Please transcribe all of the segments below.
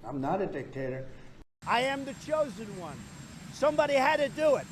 I'm not a dictator. I am the chosen one. Somebody had to do it.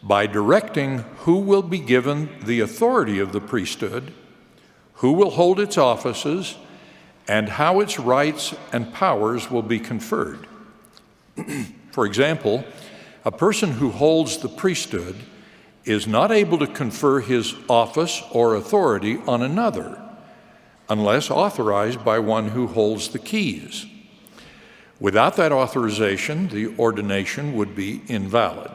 By directing who will be given the authority of the priesthood, who will hold its offices, and how its rights and powers will be conferred. For example, a person who holds the priesthood is not able to confer his office or authority on another unless authorized by one who holds the keys. Without that authorization, the ordination would be invalid.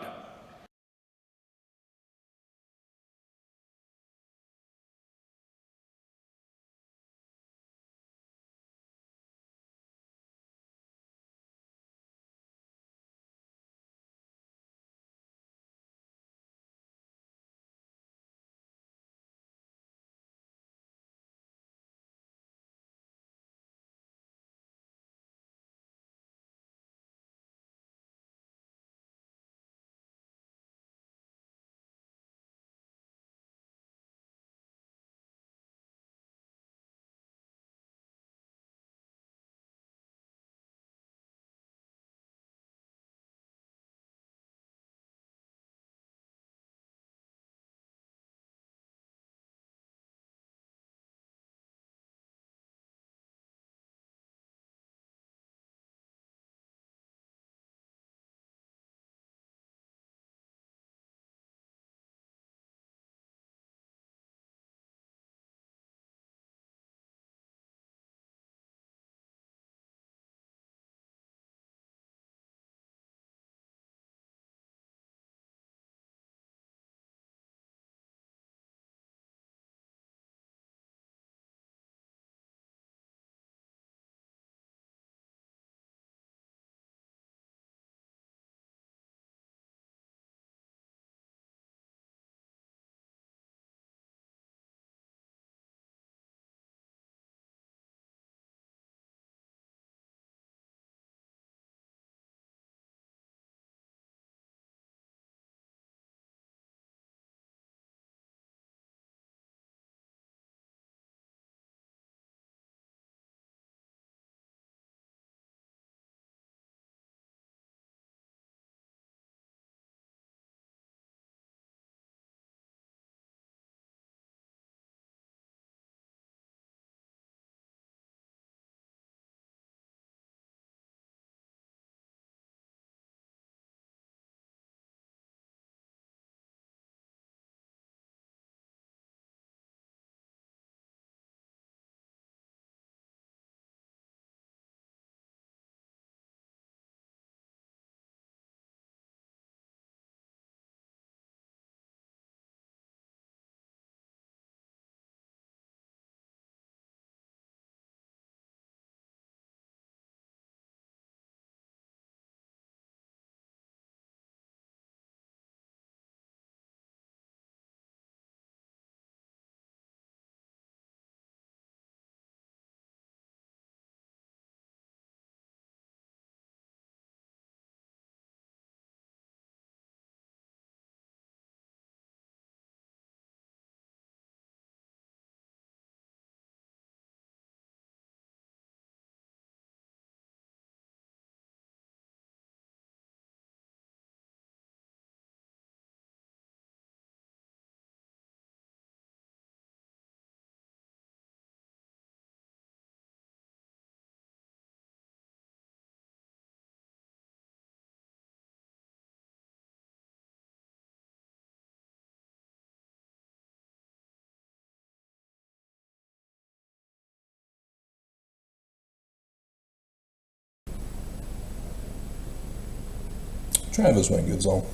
Travis went Goodsall,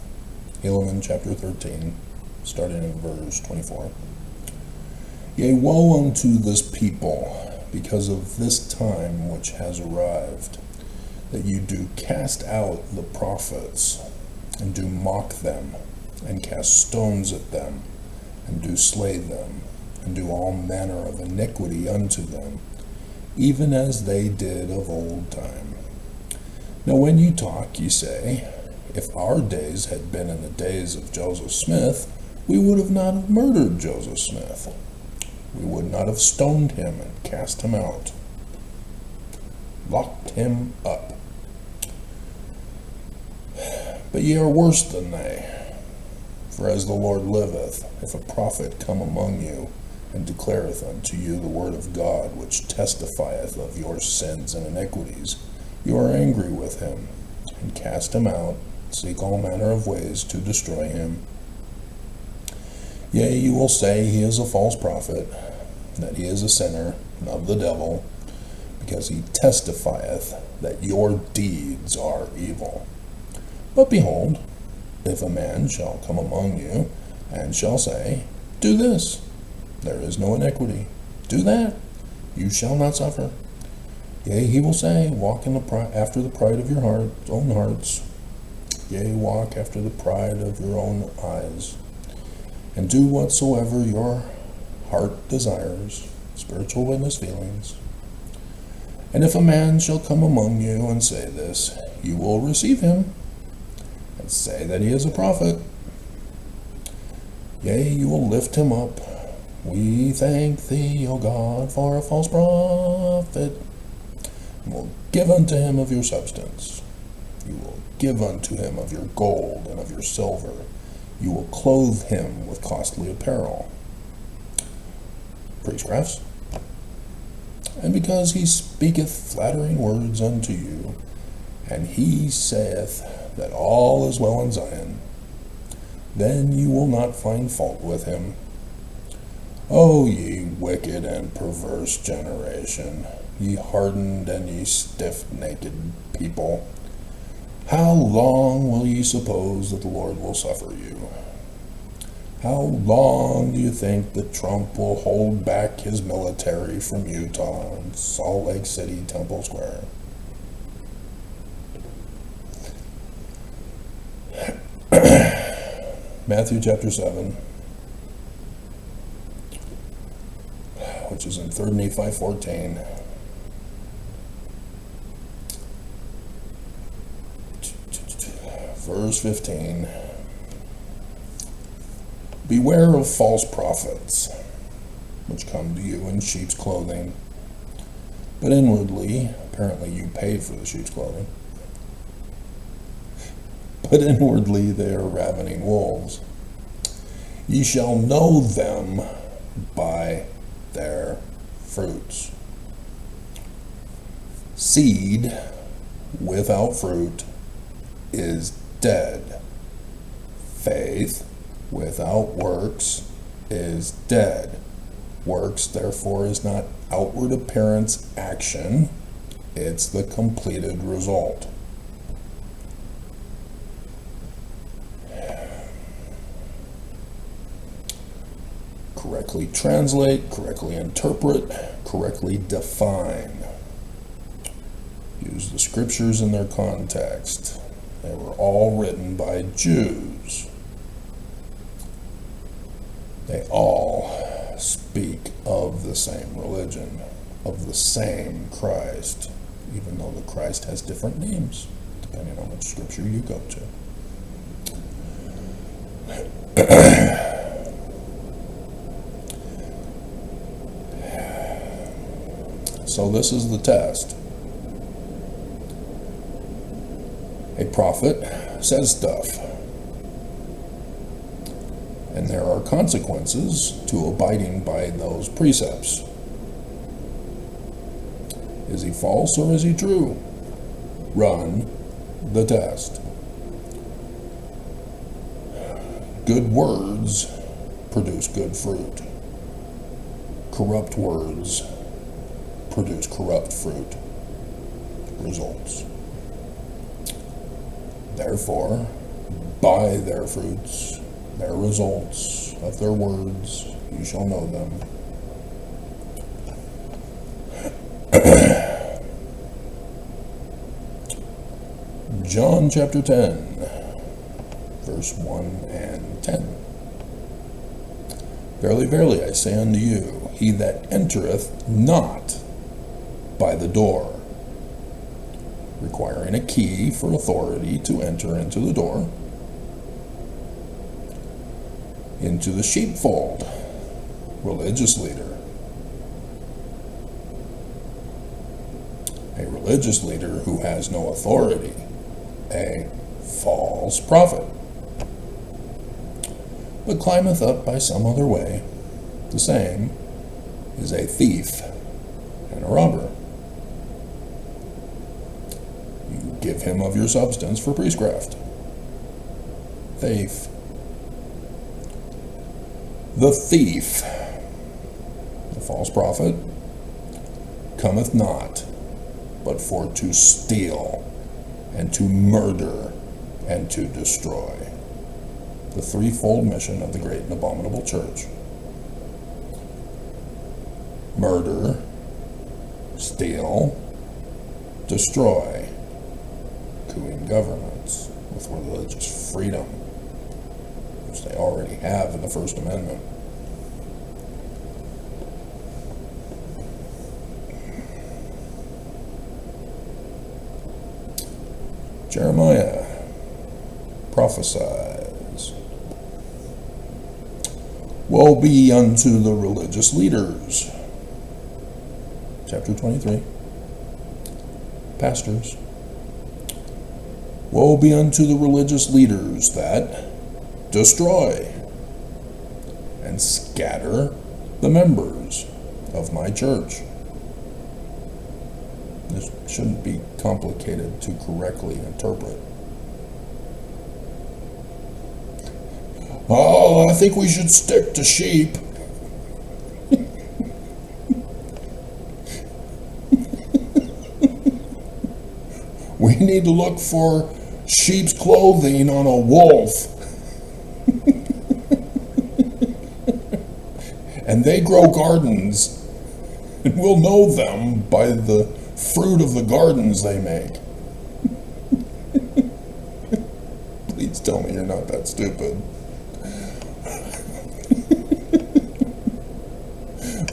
Helaman chapter 13, starting in verse 24. Yea, woe unto this people, because of this time which has arrived, that you do cast out the prophets, and do mock them, and cast stones at them, and do slay them, and do all manner of iniquity unto them, even as they did of old time. Now when you talk, ye say, if our days had been in the days of Joseph Smith, we would have not have murdered Joseph Smith. We would not have stoned him and cast him out, locked him up. But ye are worse than they. For as the Lord liveth, if a prophet come among you, and declareth unto you the word of God, which testifieth of your sins and iniquities, you are angry with him, and cast him out, seek all manner of ways to destroy him. Yea, you will say he is a false prophet, that he is a sinner, and of the devil, because he testifieth that your deeds are evil. But behold, if a man shall come among you, and shall say, do this, there is no iniquity. Do that, you shall not suffer. Yea, he will say, walk in after the pride of your own hearts. Yea, walk after the pride of your own eyes. And do whatsoever your heart desires, spiritual witness feelings. And if a man shall come among you and say this, you will receive him, and say that he is a prophet. Yea, you will lift him up. We thank thee, O God, for a false prophet, and will give unto him of your substance. You will give unto him of your gold and of your silver. You will clothe him with costly apparel. Priestcrafts. And because he speaketh flattering words unto you, and he saith that all is well in Zion, then you will not find fault with him. O ye wicked and perverse generation, ye hardened and ye stiff-necked people, how long will ye suppose that the Lord will suffer you? How long do you think that Trump will hold back his military from Utah and Salt Lake City, Temple Square? Matthew chapter 7, which is in 3 Nephi 14. Verse 15. Beware of false prophets, which come to you in sheep's clothing, but inwardly, apparently you paid for the sheep's clothing, but inwardly they are ravening wolves. Ye shall know them by their fruits. Seed without fruit is dead. Faith without works is dead. Works, therefore, is not outward appearance action, it's the completed result. Correctly translate, correctly interpret, correctly define. Use the scriptures in their context. They were all written by Jews. They all speak of the same religion, of the same Christ, even though the Christ has different names, depending on which scripture you go to. So this is the test. A prophet says stuff, and there are consequences to abiding by those precepts. Is he false or is he true? Run the test. Good words produce good fruit. Corrupt words produce corrupt fruit. Results. Therefore, by their fruits, their results of their words, you shall know them. John chapter 10, verse 1 and 10. Verily, verily, I say unto you, he that entereth not by the door, requiring a key for authority to enter into the door, into the sheepfold, religious leader. A religious leader who has no authority, a false prophet, but climbeth up by some other way, the same is a thief and a robber. You give him of your substance for priestcraft. Thief. The thief, the false prophet, cometh not, but for to steal, and to murder, and to destroy. The threefold mission of the great and abominable church. Murder, steal, destroy, cooing governments with religious freedom, which they already have in the First Amendment. Jeremiah prophesies, woe be unto the religious leaders. Chapter 23. Pastors. Woe be unto the religious leaders that destroy and scatter the members of my church. This shouldn't be complicated to correctly interpret. Oh, I think we should stick to sheep. We need to look for sheep's clothing on a wolf. And they grow gardens, and we'll know them by the fruit of the gardens they make. Please tell me you're not that stupid.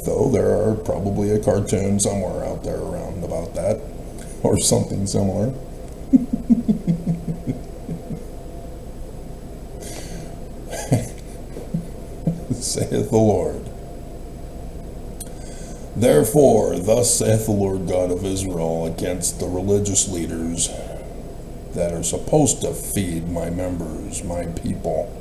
Though there are probably a cartoon somewhere out there around about that, or something similar. Saith the Lord. Therefore, thus saith the Lord God of Israel against the religious leaders that are supposed to feed my members, my people.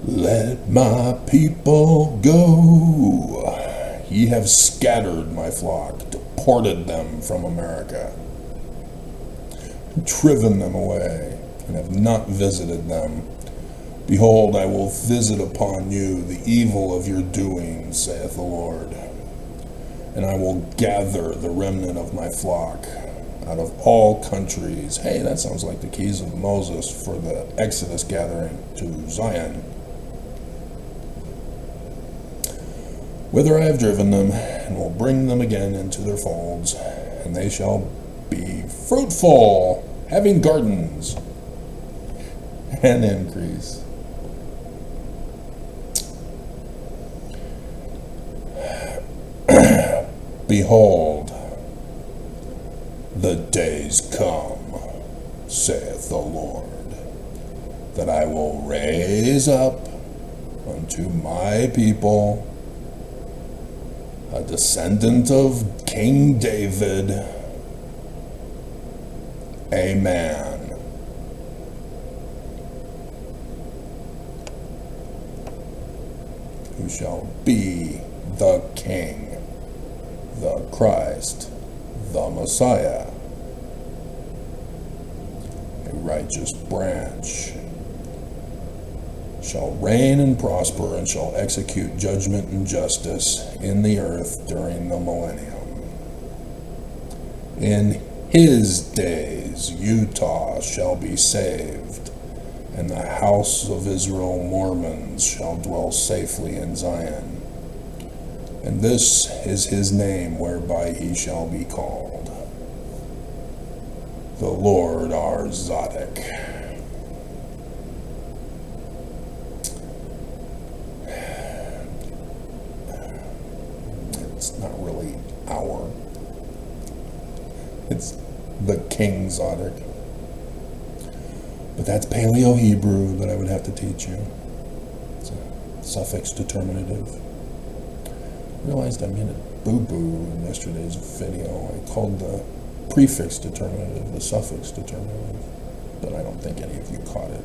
Let my people go. Ye have scattered my flock, deported them from America, driven them away, and have not visited them. Behold, I will visit upon you the evil of your doings, saith the Lord, and I will gather the remnant of my flock out of all countries. Hey, that sounds like the keys of Moses for the Exodus gathering to Zion. Whither I have driven them, and will bring them again into their folds, and they shall be fruitful, having gardens, and increase. Behold, the days come, saith the Lord, that I will raise up unto my people a descendant of King David, a man who shall be the King, the Christ, the Messiah, a righteous branch, shall reign and prosper, and shall execute judgment and justice in the earth during the millennium. In his days cities, Utah, shall be saved, and the house of Israel, Mormons, shall dwell safely in Zion. And this is his name whereby he shall be called, the Lord our Zadok. It's not really our. It's the King Zadok. But that's Paleo-Hebrew that I would have to teach you. It's a suffix determinative. I realized I made a boo-boo in yesterday's video. I called the prefix determinative the suffix determinative, but I don't think any of you caught it.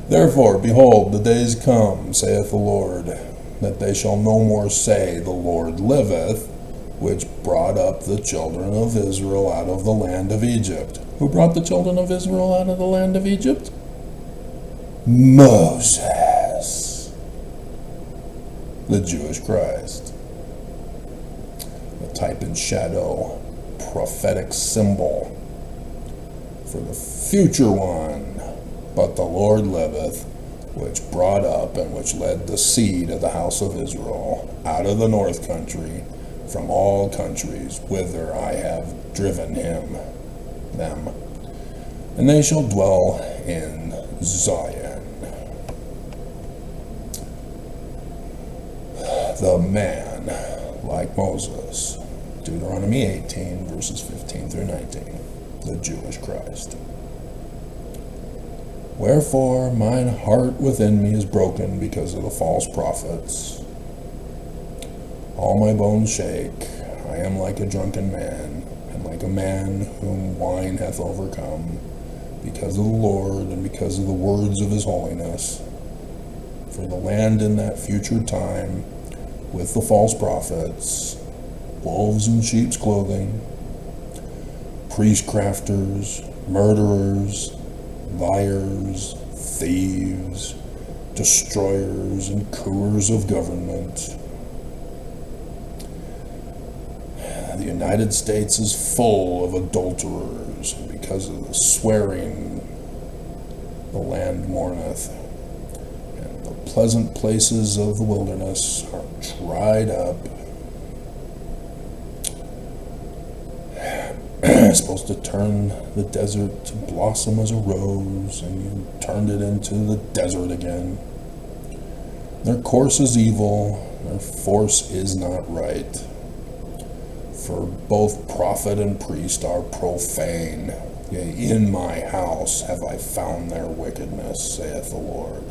Therefore, behold, the days come, saith the Lord, that they shall no more say, the Lord liveth, which brought up the children of Israel out of the land of Egypt. Who brought the children of Israel out of the land of Egypt? Moses, the Jewish Christ. The type and shadow, prophetic symbol for the future one. But the Lord liveth, which brought up and which led the seed of the house of Israel out of the north country, from all countries whither I have driven them, and they shall dwell in Zion. The man like Moses. Deuteronomy 18, verses 15 through 19. The Jewish Christ. Wherefore mine heart within me is broken because of the false prophets. All my bones shake. I am like a drunken man, and like a man whom wine hath overcome, because of the Lord and because of the words of his holiness. For the land in that future time, with the false prophets, wolves in sheep's clothing, priestcrafters, murderers, liars, thieves, destroyers, and cooers of government. The United States is full of adulterers, and because of the swearing, the land mourneth, and the pleasant places of the wilderness are dried up. It's supposed to turn the desert to blossom as a rose, and you turned it into the desert again. Their course is evil, their force is not right. For both prophet and priest are profane. Yea, in my house have I found their wickedness, saith the Lord.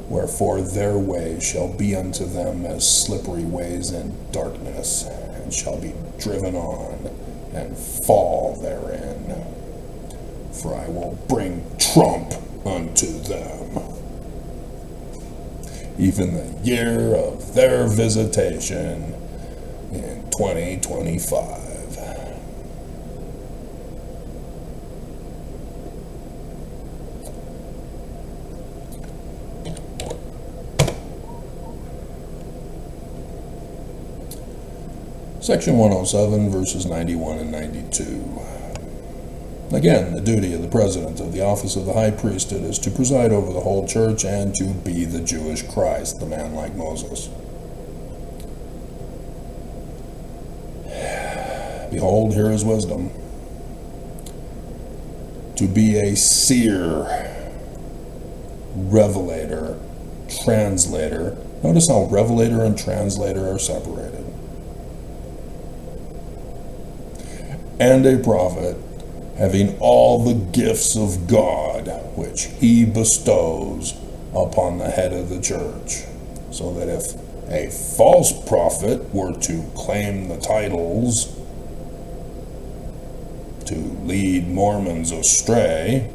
Wherefore their way shall be unto them as slippery ways in darkness, and shall be driven on, and fall therein. For I will bring trump unto them, even the year of their visitation in 2025. Section 107, verses 91 and 92. Again, the duty of the president of the office of the high priesthood is to preside over the whole church and to be the Jewish Christ, the man like Moses. Behold, here is wisdom. To be a seer, revelator, translator. Notice how revelator and translator are separated. And a prophet, having all the gifts of God, which he bestows upon the head of the church. So that if a false prophet were to claim the titles to lead Mormons astray,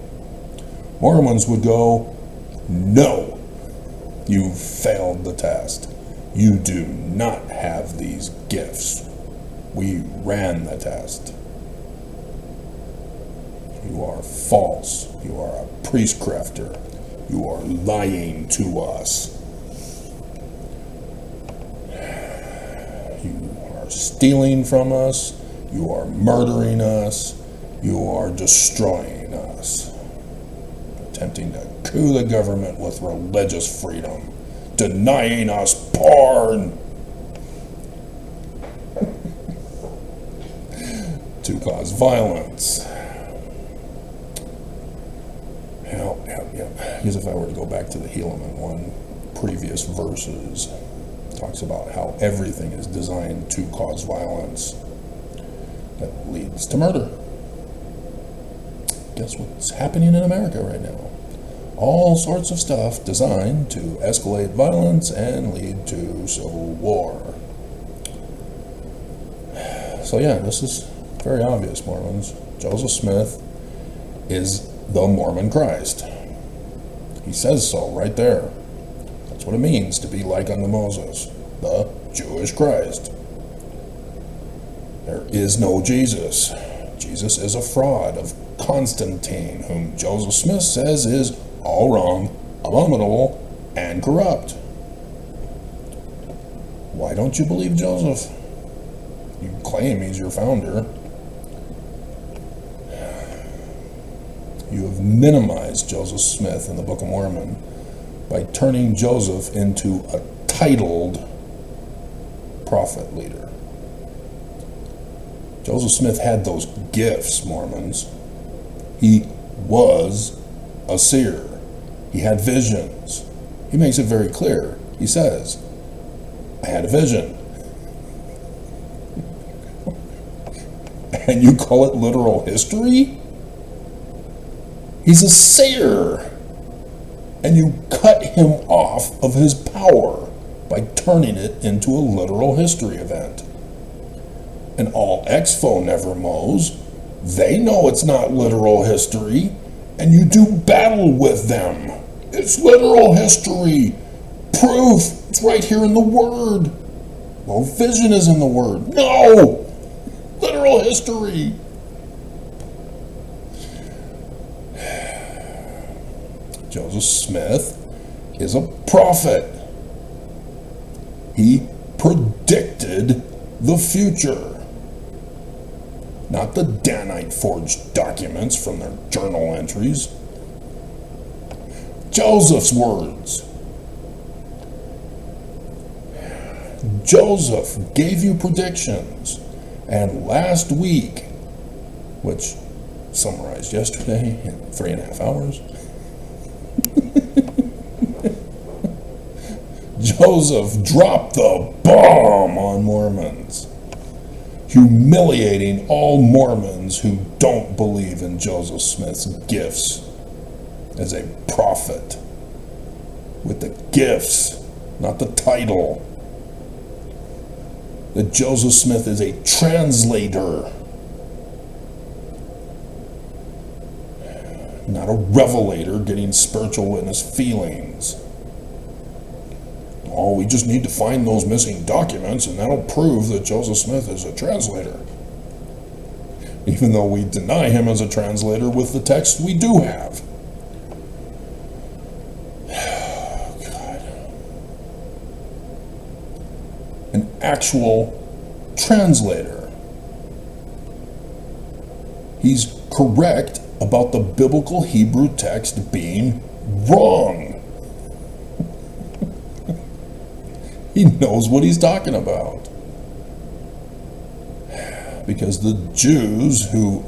Mormons would go, no, you failed the test. You do not have these gifts. We ran the test. You are false. You are a priestcrafter. You are lying to us. You are stealing from us. You are murdering us. You are destroying us. Attempting to coup the government with religious freedom. Denying us porn. To cause violence. Because if I were to go back to the Helaman one, previous verses, talks about how everything is designed to cause violence that leads to murder. Guess what's happening in America right now? All sorts of stuff designed to escalate violence and lead to civil war. So yeah, this is very obvious, Mormons. Joseph Smith is the Mormon Christ. He says so right there. That's what it means to be like unto Moses, the Jewish Christ. There is no Jesus. Jesus is a fraud of Constantine, whom Joseph Smith says is all wrong, abominable, and corrupt. Why don't you believe Joseph? You claim he's your founder. You have minimized Joseph Smith in the Book of Mormon by turning Joseph into a titled prophet leader. Joseph Smith had those gifts, Mormons. He was a seer. He had visions. He makes it very clear. He says, I had a vision. And you call it literal history? He's a seer. And you cut him off of his power by turning it into a literal history event. And all Expo never mows. They know it's not literal history, and you do battle with them. It's literal history. Proof. It's right here in the Word. Well, vision is in the Word. No! Literal history. Joseph Smith is a prophet. He predicted the future. Not the Danite forged documents from their journal entries. Joseph's words. Joseph gave you predictions. And last week, which summarized yesterday in 3.5 hours, Joseph dropped the bomb on Mormons, humiliating all Mormons who don't believe in Joseph Smith's gifts as a prophet, with the gifts, not the title. That Joseph Smith is a translator, not a revelator getting spiritual witness feelings. Oh, we just need to find those missing documents and that'll prove that Joseph Smith is a translator. Even though we deny him as a translator with the text we do have. God. An actual translator. He's correct about the biblical Hebrew text being wrong. He knows what he's talking about. Because the Jews who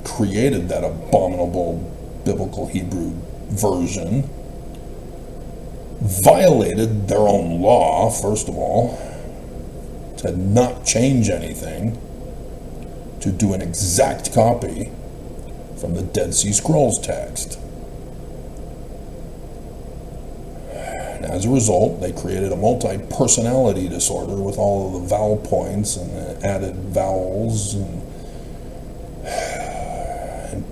created that abominable biblical Hebrew version violated their own law, first of all, to not change anything, to do an exact copy from the Dead Sea Scrolls text. And as a result, they created a multi-personality disorder with all of the vowel points and the added vowels and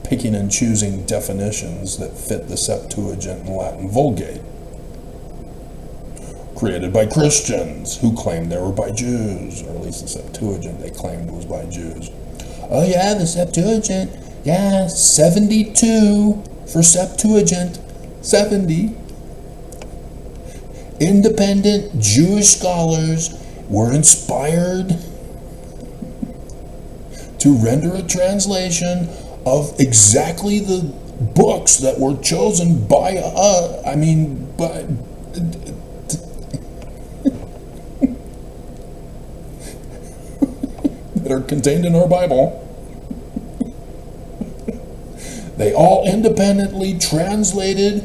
picking and choosing definitions that fit the Septuagint and Latin Vulgate. Created by Christians who claimed they were by Jews, or at least the Septuagint they claimed was by Jews. Oh yeah, the Septuagint. Yeah, 72 for Septuagint. 70. Independent Jewish scholars were inspired to render a translation of exactly the books that were chosen by that are contained in our Bible. They all independently translated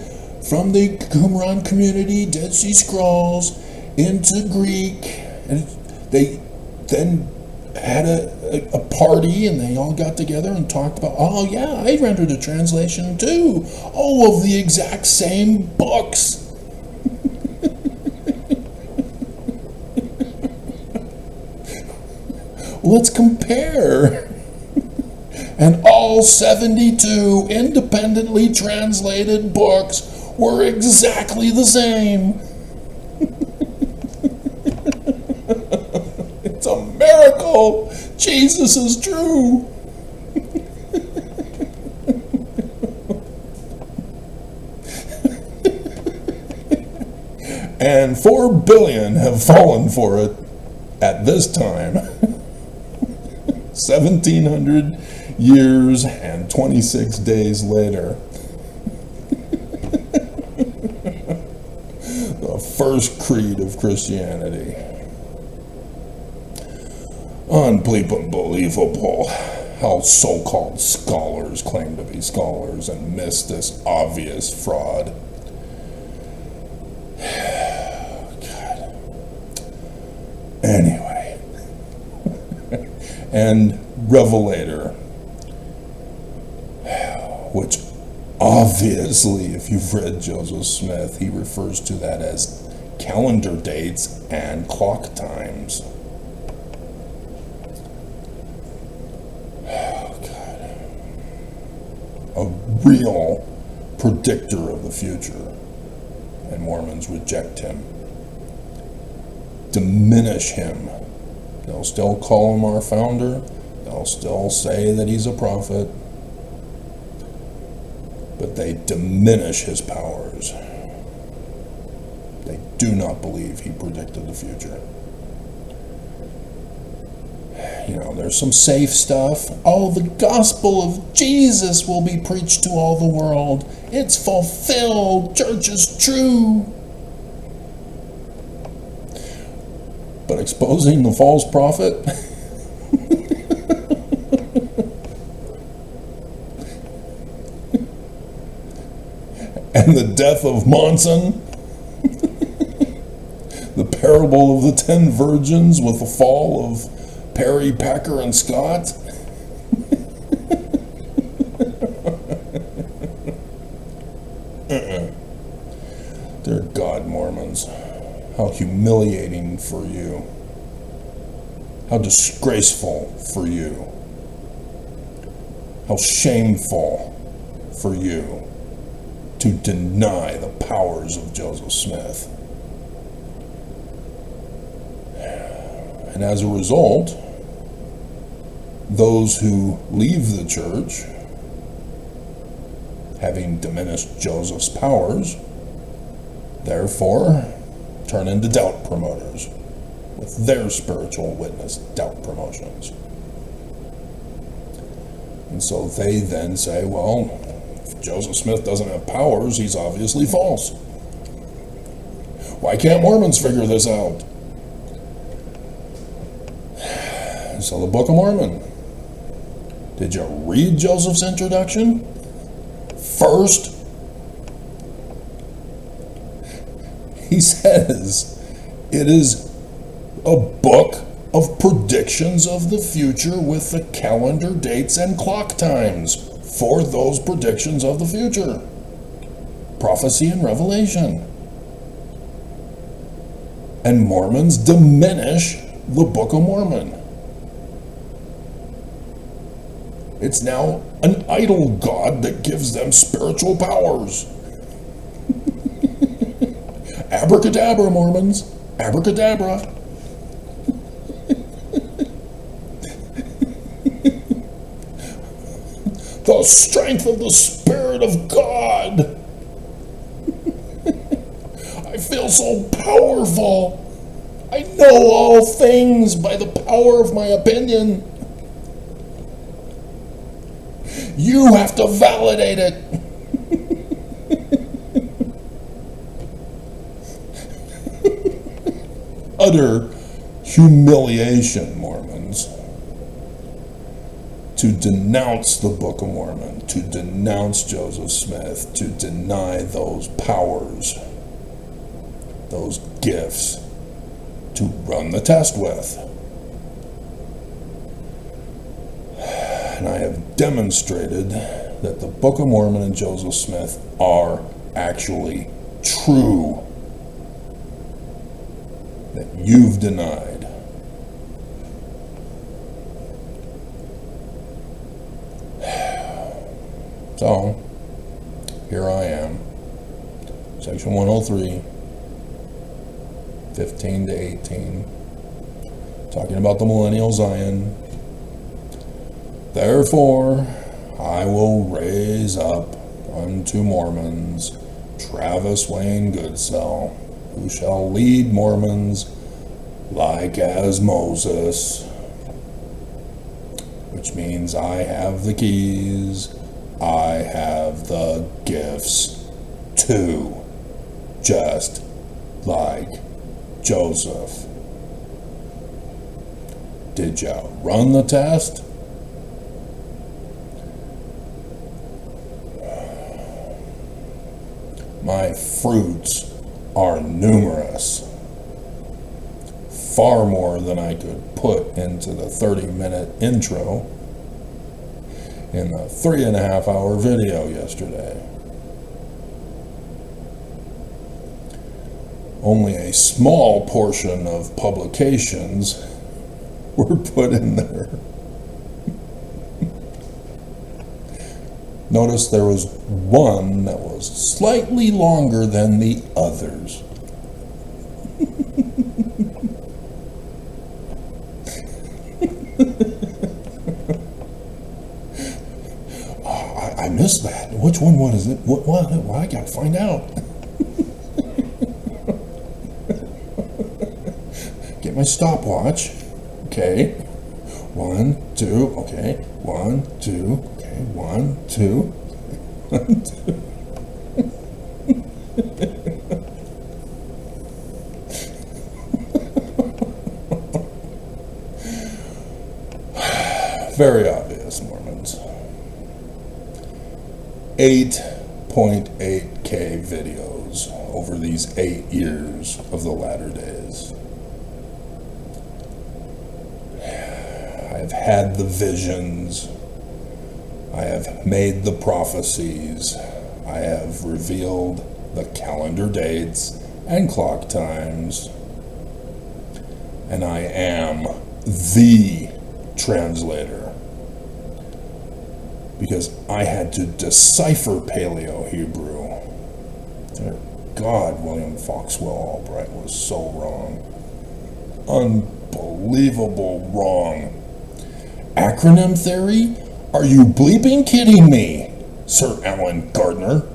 from the Qumran community Dead Sea Scrolls into Greek, and they then had a party, and they all got together and talked about, oh yeah, I rendered a translation too, all of the exact same books. Let's compare. And all 72 independently translated books were exactly the same. It's a miracle. Jesus is true. And 4 billion have fallen for it at this time. 1,700 years and 26 days later. The first creed of Christianity. Unbelievable how so-called scholars claim to be scholars and miss this obvious fraud. God. Anyway. And Revelator, which obviously, if you've read Joseph Smith, he refers to that as calendar dates and clock times. Oh, God. A real predictor of the future. And Mormons reject him, diminish him. They'll still call him our founder. They'll still say that he's a prophet. But they diminish his powers. They do not believe he predicted the future. You know, there's some safe stuff. Oh, the gospel of Jesus will be preached to all the world. It's fulfilled. Church is true. But exposing the false prophet and the death of Monson, the parable of the 10 virgins with the fall of Perry, Packer, and Scott. Dear God, Mormons, how humiliating for you. How disgraceful for you. How shameful for you to deny the powers of Joseph Smith. And as a result, those who leave the church, having diminished Joseph's powers, therefore turn into doubt promoters with their spiritual witness doubt promotions. And so they then say, well, if Joseph Smith doesn't have powers, he's obviously false. Why can't Mormons figure this out? So the Book of Mormon. Did you read Joseph's introduction? First, he says it is a book of predictions of the future with the calendar dates and clock times for those predictions of the future. Prophecy and revelation. And Mormons diminish the Book of Mormon. It's now an idol god that gives them spiritual powers. Abracadabra, Mormons. Abracadabra. The strength of the Spirit of God. I feel so powerful. I know all things by the power of my opinion. You have to validate it. Utter humiliation, Mormons. To denounce the Book of Mormon, to denounce Joseph Smith, to deny those powers, those gifts, to run the test with. And I have demonstrated that the Book of Mormon and Joseph Smith are actually true. That you've denied. So, here I am, Section 103, 15 to 18, talking about the millennial Zion. Therefore, I will raise up unto Mormons Travis Wayne Goodsell, who shall lead Mormons like as Moses, which means I have the keys, I have the gifts too, just like Joseph. Did you run the test? My fruits are numerous, far more than I could put into the 30-minute intro in the 3.5-hour video yesterday. Only a small portion of publications were put in there. Notice there was one that was slightly longer than the others. I missed that. Which one was it? What? I gotta find out. Get my stopwatch. Okay. 1, 2. Okay. 1, 2. Okay. 1, 2. 1, 2. Very obvious, Mormons. 8.8K videos over these 8 years of the latter days. I have had the visions. I have made the prophecies. I have revealed the calendar dates and clock times. And I am the translator. Because I had to decipher Paleo-Hebrew. Dear God, William Foxwell Albright was so wrong. Unbelievable wrong. Acronym theory? Are you bleeping kidding me, Sir Alan Gardner?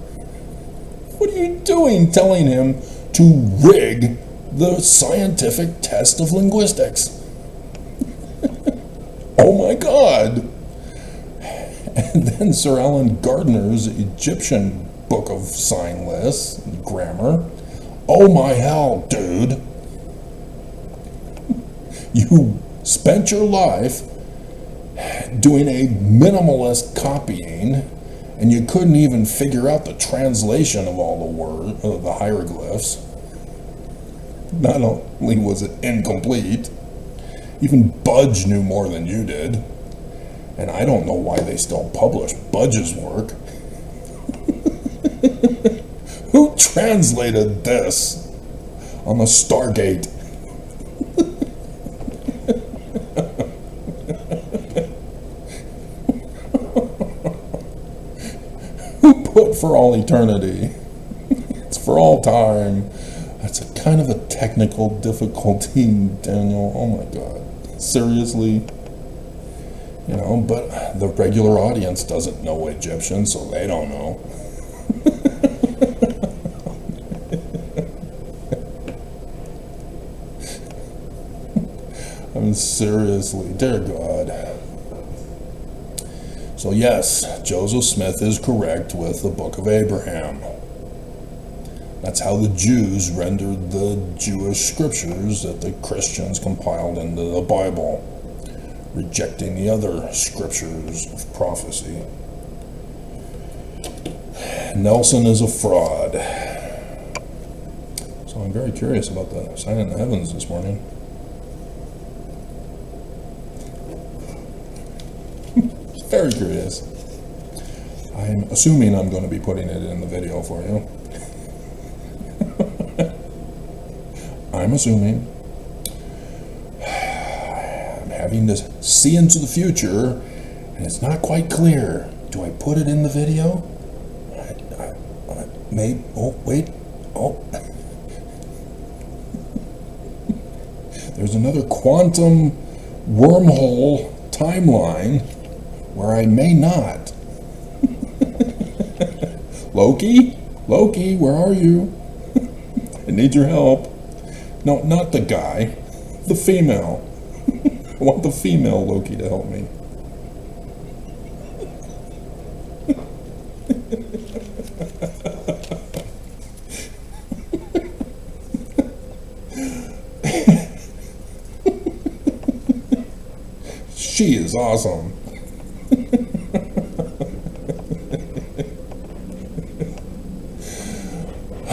What are you doing telling him to rig the scientific test of linguistics? Oh my God! And then Sir Alan Gardner's Egyptian book of sign lists, grammar. Oh my hell, dude. You spent your life doing a minimalist copying, and you couldn't even figure out the translation of all the words, the hieroglyphs. Not only was it incomplete, even Budge knew more than you did. And I don't know why they still publish Budge's work. Who translated this on the Stargate? Who put for all eternity? It's for all time. That's a kind of a technical difficulty, Daniel. Oh my God. Seriously? You know, but the regular audience doesn't know Egyptian, so they don't know. I mean, seriously, dear God. So yes, Joseph Smith is correct with the Book of Abraham. That's how the Jews rendered the Jewish scriptures that the Christians compiled into the Bible, rejecting the other scriptures of prophecy. Nelson is a fraud. So I'm very curious about the sign in the heavens this morning. Very curious. I'm assuming I'm going to be putting it in the video for you. I'm assuming. I'm having to see into the future, and it's not quite clear. Do I put it in the video? Maybe. Oh, wait. Oh. There's another quantum wormhole timeline where I may not. Loki, where are you? I need your help. No, not the guy, the female. I want the female Loki to help me. She is awesome.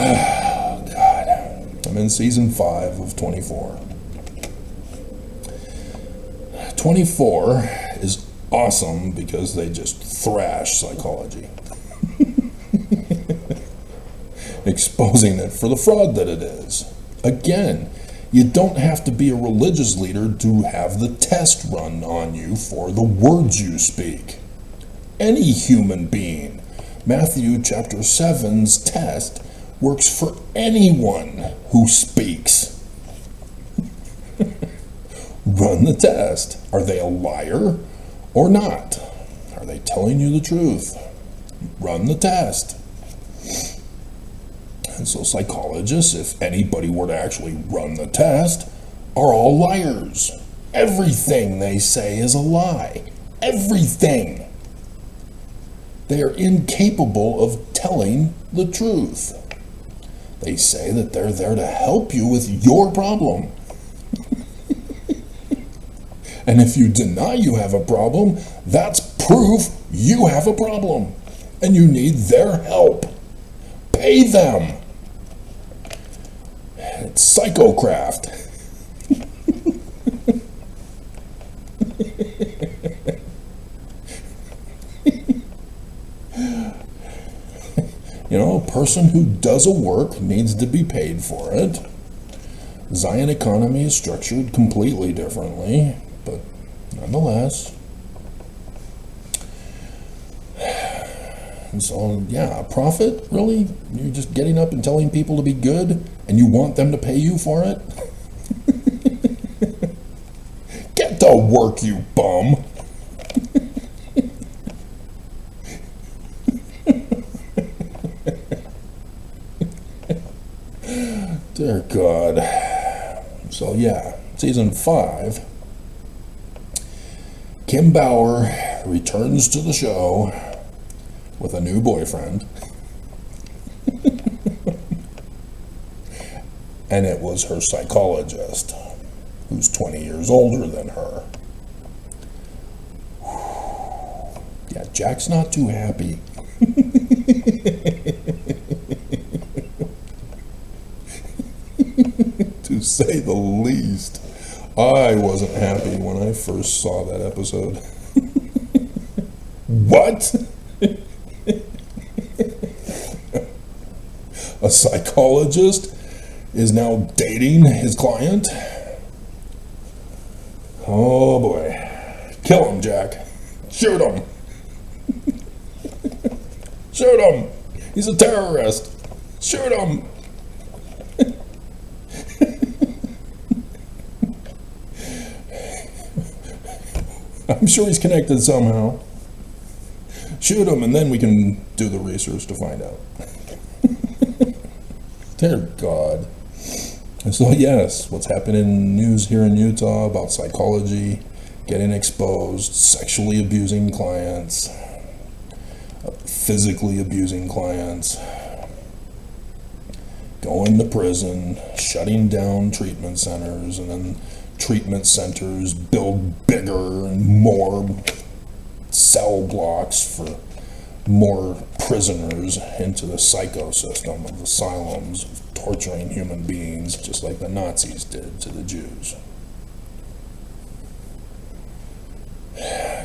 Oh, God. I'm in season 5 of 24. 24 is awesome because they just thrash psychology. Exposing it for the fraud that it is. Again, you don't have to be a religious leader to have the test run on you for the words you speak. Any human being. Matthew chapter 7's test works for anyone who speaks. Run the test. Are they a liar or not? Are they telling you the truth? Run the test. And so psychologists, if anybody were to actually run the test, are all liars. Everything they say is a lie. Everything. They are incapable of telling the truth. They say that they're there to help you with your problem. And if you deny you have a problem, that's proof you have a problem. And you need their help. Pay them. It's psychocraft. You know, a person who does a work needs to be paid for it. Zion economy is structured completely differently, but nonetheless. And so, yeah, a prophet, really? You're just getting up and telling people to be good, and you want them to pay you for it? Get to work, you bum! Dear God. So, yeah, season 5. Kim Bauer returns to the show with a new boyfriend. And it was her psychologist, who's 20 years older than her. Yeah, Jack's not too happy. To say the least. I wasn't happy when I first saw that episode. What? A psychologist is now dating his client? Oh boy. Kill him, Jack. Shoot him. Shoot him. He's a terrorist. Shoot him. I'm sure he's connected somehow. Shoot him, and then we can do the research to find out. Dear God. And so, yes, what's happening in news here in Utah about psychology getting exposed, sexually abusing clients, physically abusing clients, going to prison, shutting down treatment centers, and then treatment centers build bigger and more cell blocks for more prisoners into the psychosystem of asylums, torturing human beings just like the Nazis did to the Jews.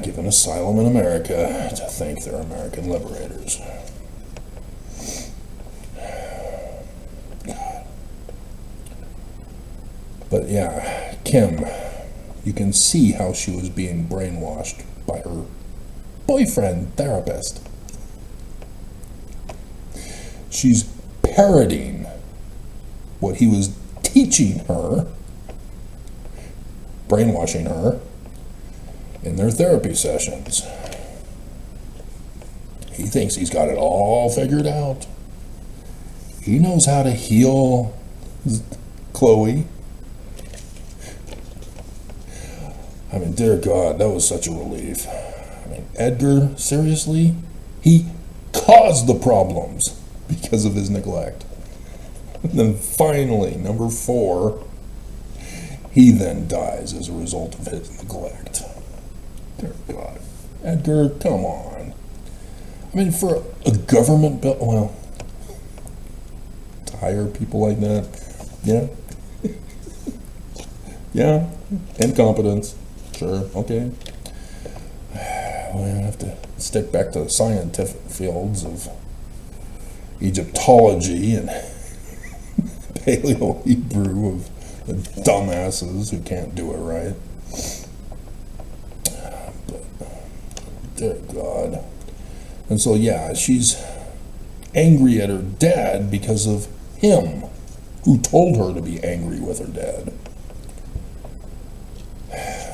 Given asylum in America to thank their American liberators. But yeah, Kim, you can see how she was being brainwashed by her boyfriend therapist. She's parroting what he was teaching her, brainwashing her, in their therapy sessions. He thinks he's got it all figured out. He knows how to heal Chloe. I mean, dear God, that was such a relief. I mean, Edgar, seriously? He caused the problems because of his neglect. And then finally, number 4, he then dies as a result of his neglect. Dear God. Edgar, come on. I mean, for a government bill, well, to hire people like that, yeah. Yeah, incompetence. Sure, okay. We have to stick back to the scientific fields of Egyptology and Paleo-Hebrew of the dumbasses who can't do it right. But, dear God. And so, yeah, she's angry at her dad because of him, who told her to be angry with her dad.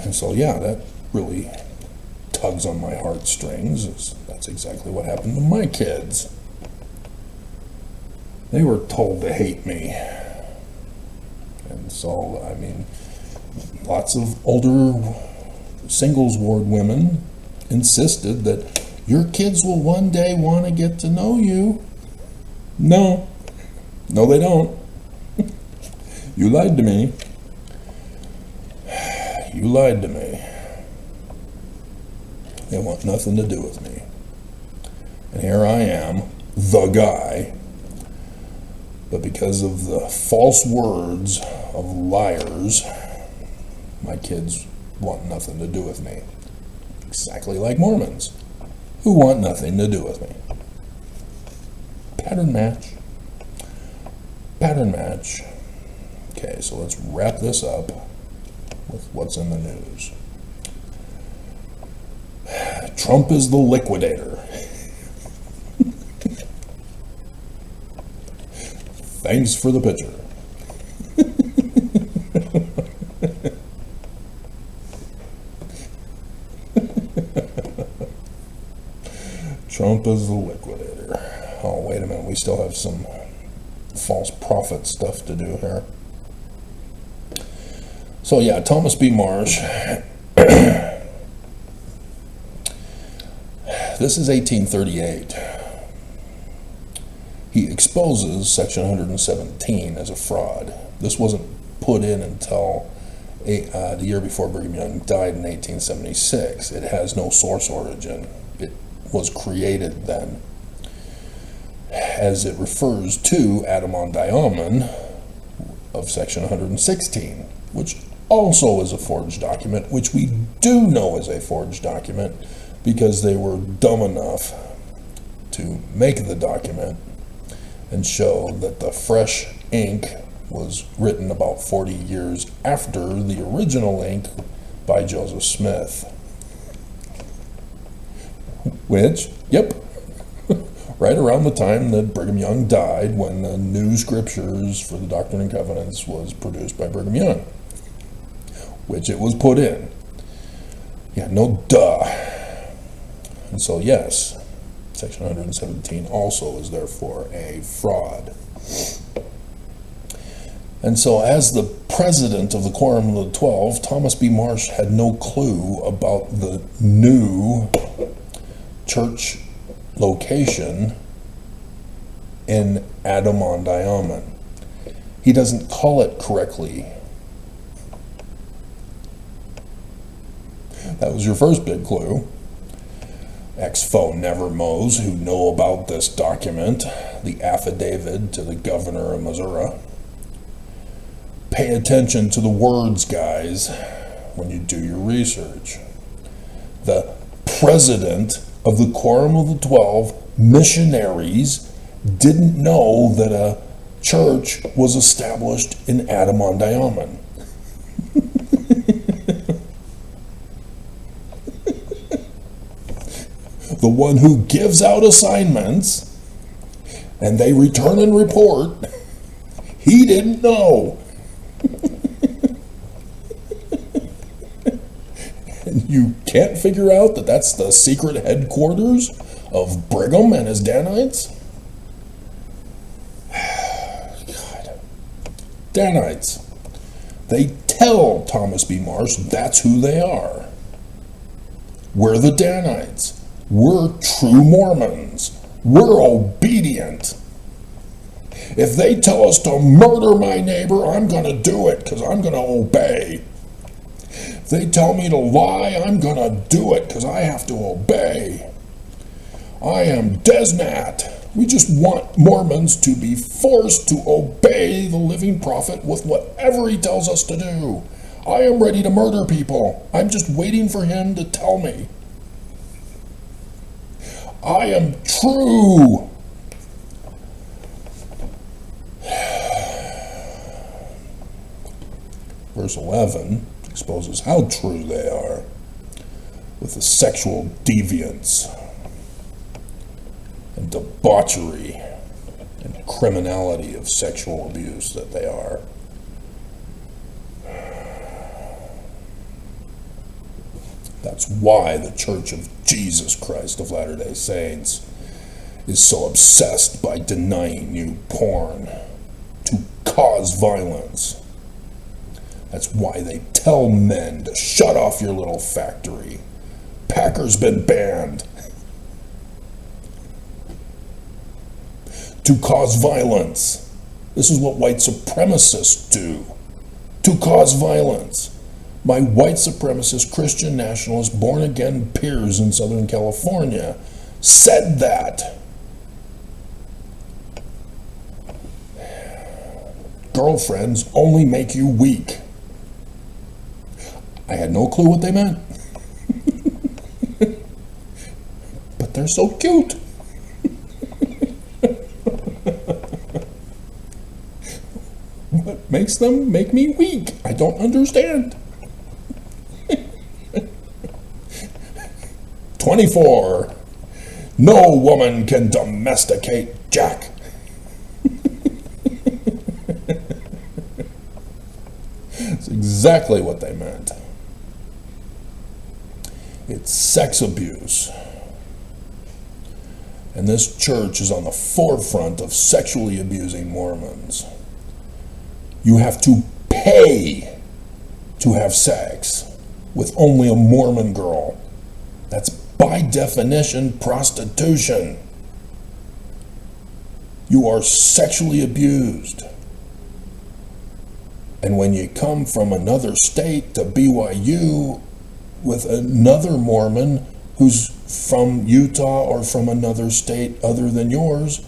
And so, yeah, that really tugs on my heartstrings. That's exactly what happened to my kids. They were told to hate me. And so, I mean, lots of older singles ward women insisted that your kids will one day want to get to know you. No. No, they don't. You lied to me. You lied to me. They want nothing to do with me. And here I am, the guy, but because of the false words of liars, my kids want nothing to do with me. Exactly like Mormons, who want nothing to do with me. Pattern match. Pattern match. Okay, so let's wrap this up with what's in the news. Trump is the liquidator. Thanks for the picture. Trump is the liquidator. Oh, wait a minute. We still have some false prophet stuff to do here. So, yeah, Thomas B. Marsh. This is 1838. He exposes Section 117 as a fraud. This wasn't put in until the year before Brigham Young died in 1876. It has no source origin. It was created then, as it refers to Adam-on-Diamond of Section 116, which also is a forged document, which we do know is a forged document because they were dumb enough to make the document and show that the fresh ink was written about 40 years after the original ink by Joseph Smith. Which, yep, right around the time that Brigham Young died, when the New Scriptures for the Doctrine and Covenants was produced by Brigham Young, which it was put in. Yeah, no duh. And so, yes, Section 117 also is therefore a fraud. And so as the president of the Quorum of the 12, Thomas B. Marsh had no clue about the new church location in Adam-on-Diamond. He doesn't call it correctly. That was your first big clue. Ex-fo never-mos who know about this document, the affidavit to the governor of Missouri. Pay attention to the words, guys, when you do your research. The president of the Quorum of the 12 missionaries didn't know that a church was established in Adam-on-Diamond. The one who gives out assignments and they return and report, he didn't know. And you can't figure out that that's the secret headquarters of Brigham and his Danites? God. Danites. They tell Thomas B. Marsh that's who they are. We're the Danites. We're true Mormons. We're obedient. If they tell us to murder my neighbor, I'm going to do it because I'm going to obey. If they tell me to lie, I'm going to do it because I have to obey. I am Desnat. We just want Mormons to be forced to obey the living prophet with whatever he tells us to do. I am ready to murder people. I'm just waiting for him to tell me. I am true. Verse 11 exposes how true they are with the sexual deviance and debauchery and criminality of sexual abuse that they are. That's why the Church of Jesus Christ of Latter-day Saints is so obsessed by denying you porn to cause violence. That's why they tell men to shut off your little factory. Packer's been banned. To cause violence. This is what white supremacists do. To cause violence. My white supremacist Christian nationalist born-again peers in Southern California said that. Girlfriends only make you weak. I had no clue what they meant. But they're so cute. What makes them make me weak? I don't understand. 24. No woman can domesticate Jack. That's exactly what they meant. It's sex abuse. And this church is on the forefront of sexually abusing Mormons. You have to pay to have sex with only a Mormon girl. That's by definition prostitution. You are sexually abused. And when you come from another state to BYU with another Mormon who's from Utah or from another state other than yours,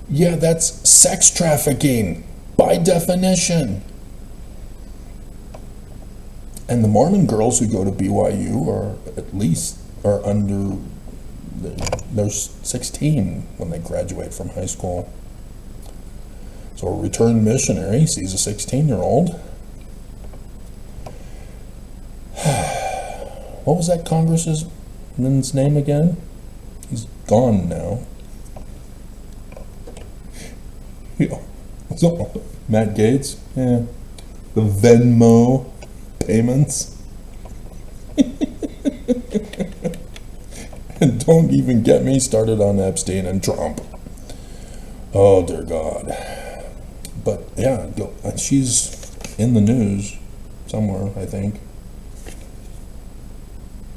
yeah, that's sex trafficking by definition. And the Mormon girls who go to BYU are under, they're 16 when they graduate from high school. So a returned missionary sees a 16-year-old. What was that congressman's name again? He's gone now. So, Matt Gaetz? Yeah. The Venmo payments. And don't even get me started on Epstein and Trump. Oh, dear God. But yeah, she's in the news somewhere, I think.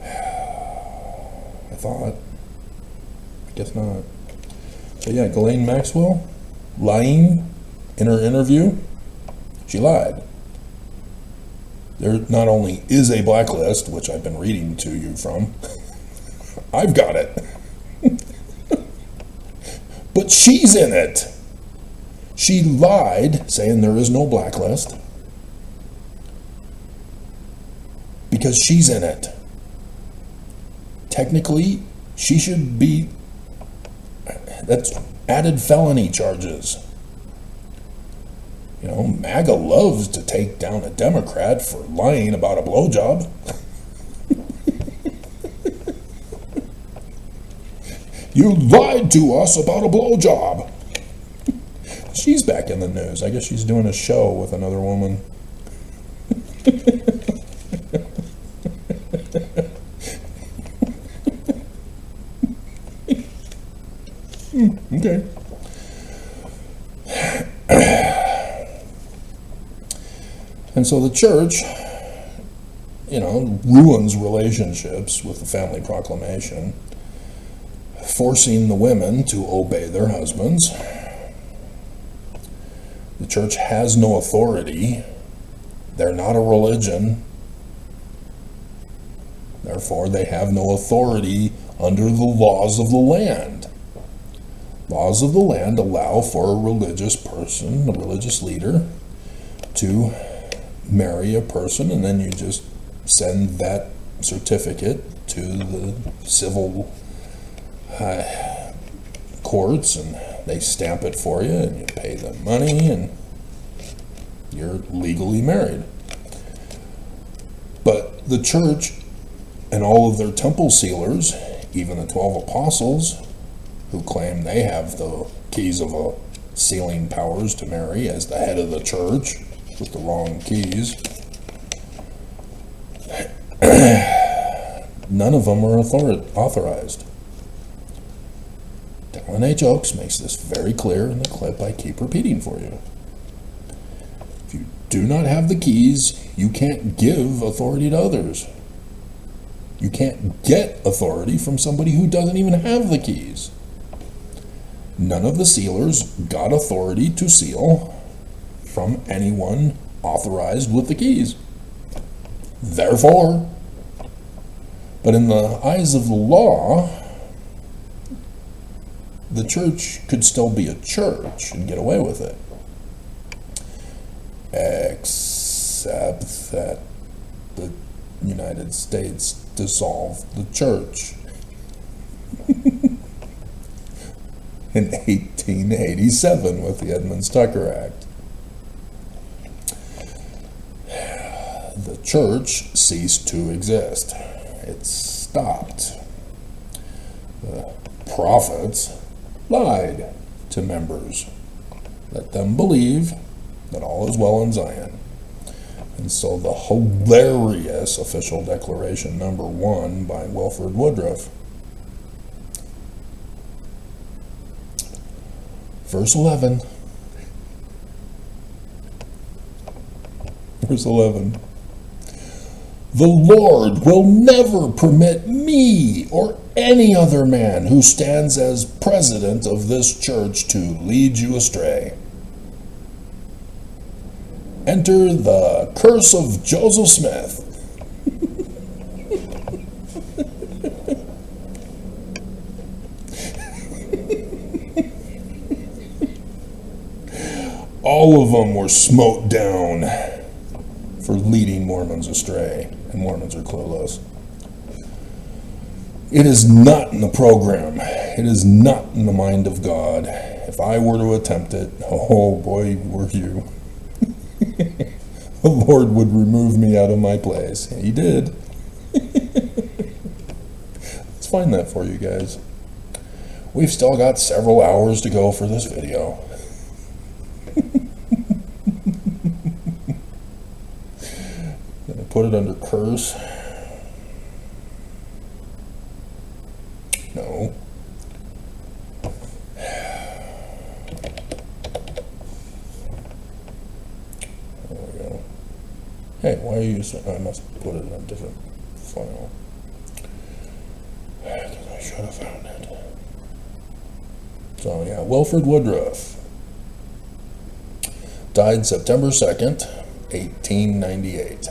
I thought. I guess not. But yeah, Ghislaine Maxwell lying in her interview. She lied. There not only is a blacklist, which I've been reading to you from, I've got it, but she's in it. She lied, saying there is no blacklist, because she's in it. Technically, she should be, that's added felony charges. You know, MAGA loves to take down a Democrat for lying about a blowjob. You lied to us about a blowjob. She's back in the news. I guess she's doing a show with another woman. Okay. And so the church, you know, ruins relationships with the family proclamation, forcing the women to obey their husbands. The church has no authority. They're not a religion. Therefore, they have no authority under the laws of the land. Laws of the land allow for a religious person, a religious leader, to marry a person, and then you just send that certificate to the civil courts, and they stamp it for you, and you pay them money, and you're legally married. But the church and all of their temple sealers, even the 12 apostles, who claim they have the keys of sealing powers to marry as the head of the church, with the wrong keys. None of them are authorized. Dallin H. Oaks makes this very clear in the clip I keep repeating for you. If you do not have the keys, you can't give authority to others. You can't get authority from somebody who doesn't even have the keys. None of the sealers got authority to seal from anyone authorized with the keys. Therefore, but in the eyes of the law, the church could still be a church and get away with it. Except that the United States dissolved the church in 1887 with the Edmunds-Tucker Act. The church ceased to exist. It stopped. The prophets lied to members, let them believe that all is well in Zion. And so the hilarious official declaration number 1 by Wilford Woodruff, verse 11. Verse 11. The Lord will never permit me or any other man who stands as president of this church to lead you astray. Enter the curse of Joseph Smith. All of them were smote down for leading Mormons astray, and Mormons are clueless. It is not in the program. It is not in the mind of God. If I were to attempt it, oh boy, were you. The Lord would remove me out of my place. He did. Let's find that for you guys. We've still got several hours to go for this video. Gonna put it under curse. No. There we go. Hey, why are you saying, I must put it in a different file. Because I should have found it. So yeah, Wilford Woodruff died September 2nd, 1898.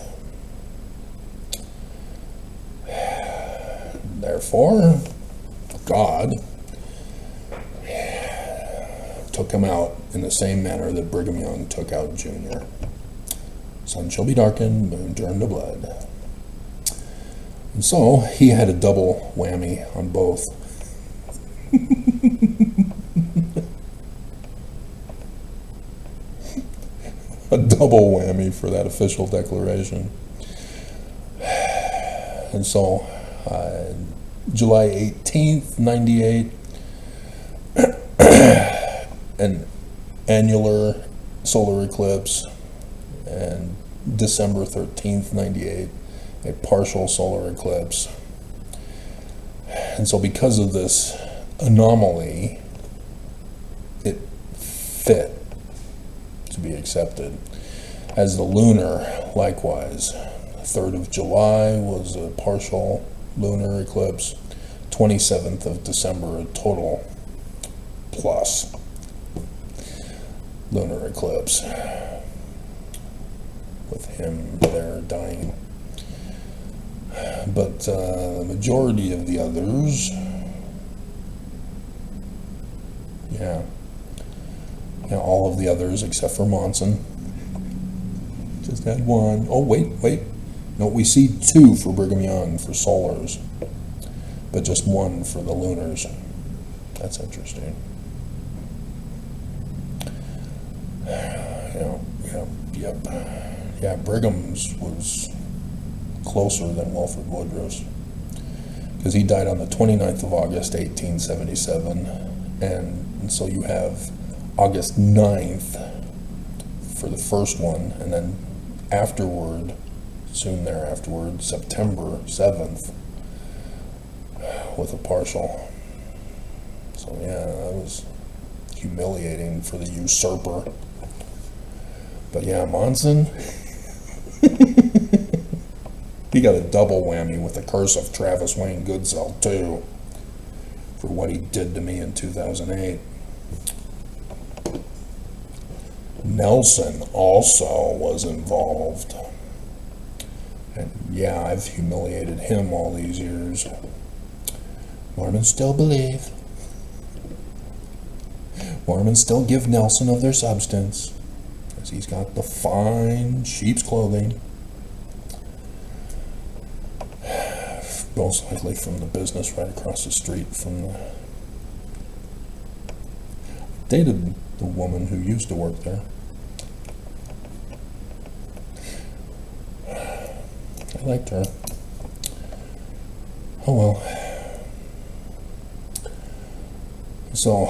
Therefore, God took him out in the same manner that Brigham Young took out Junior. Sun shall be darkened, moon turned to blood. And so he had a double whammy on both. A double whammy for that official declaration. And so July 18th, 98, an annular solar eclipse, and December 13th, 98, a partial solar eclipse. And so because of this anomaly, it fit to be accepted. As the lunar, likewise, 3rd of July was a partial lunar eclipse, 27th of December a total plus lunar eclipse, with him there dying. But the majority of the others, all of the others except for Monson, just had one. Oh, wait. No, we see 2 for Brigham Young for solars, but just 1 for the lunars. That's interesting. Yeah, Brigham's was closer than Wilford Woodruff's, because he died on the 29th of August, 1877, and so you have August 9th for the first one, and then soon thereafterward, September 7th, with a partial. So yeah, that was humiliating for the usurper. But yeah, Monson, he got a double whammy with the curse of Travis Wayne Goodsell too, for what he did to me in 2008. Nelson also was involved. And yeah, I've humiliated him all these years. Mormons still believe. Mormons still give Nelson of their substance, because he's got the fine sheep's clothing. Most likely from the business right across the street from the... Dated the woman who used to work there. I liked her. Oh well. So,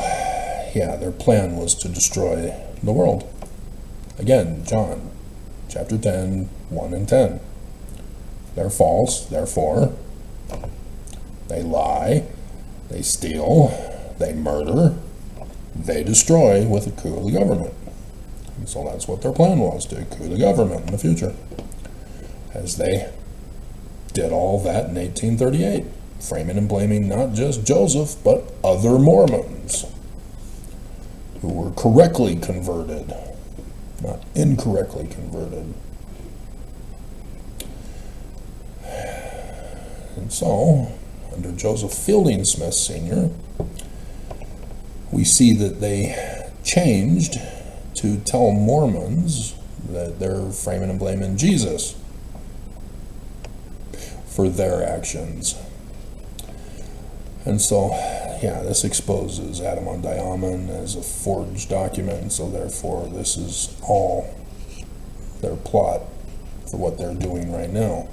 yeah, their plan was to destroy the world. Again, John, chapter 10, 1 and 10. They're false, therefore, they lie, they steal, they murder, they destroy with a coup of the government. And so that's what their plan was, to coup the government in the future. As they did all that in 1838, framing and blaming not just Joseph, but other Mormons who were correctly converted, not incorrectly converted. And so, under Joseph Fielding Smith Sr., we see that they changed to tell Mormons that they're framing and blaming Jesus for their actions. And so, yeah, this exposes Adam on Diamond as a forged document, and so therefore this is all their plot for what they're doing right now.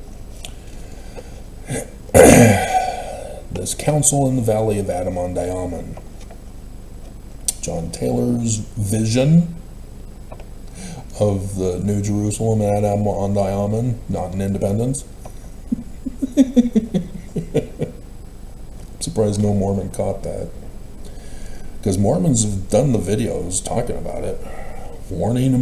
This council in the Valley of Adam on Diamond, John Taylor's vision of the New Jerusalem and Adam on Diamond, not in Independence. I'm surprised no Mormon caught that, because Mormons have done the videos talking about it. warning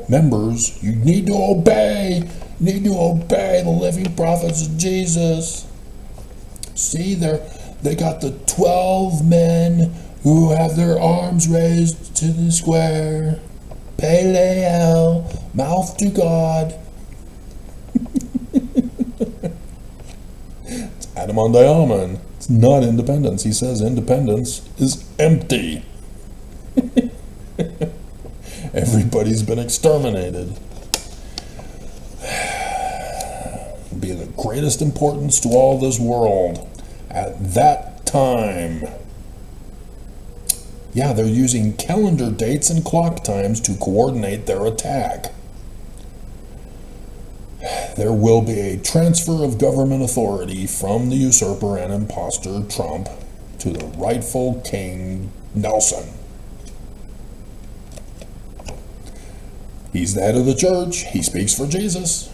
members, you need to obey. You need to obey the living prophets of Jesus. See, they got the 12 men who have their arms raised to the square. Paleo, mouth to God. It's Adamandiaman. It's not independence. He says independence is empty. Everybody's been exterminated. Be the greatest importance to all this world at that time. Yeah, they're using calendar dates and clock times to coordinate their attack. There will be a transfer of government authority from the usurper and impostor Trump to the rightful king Nelson. He's the head of the church. He speaks for Jesus.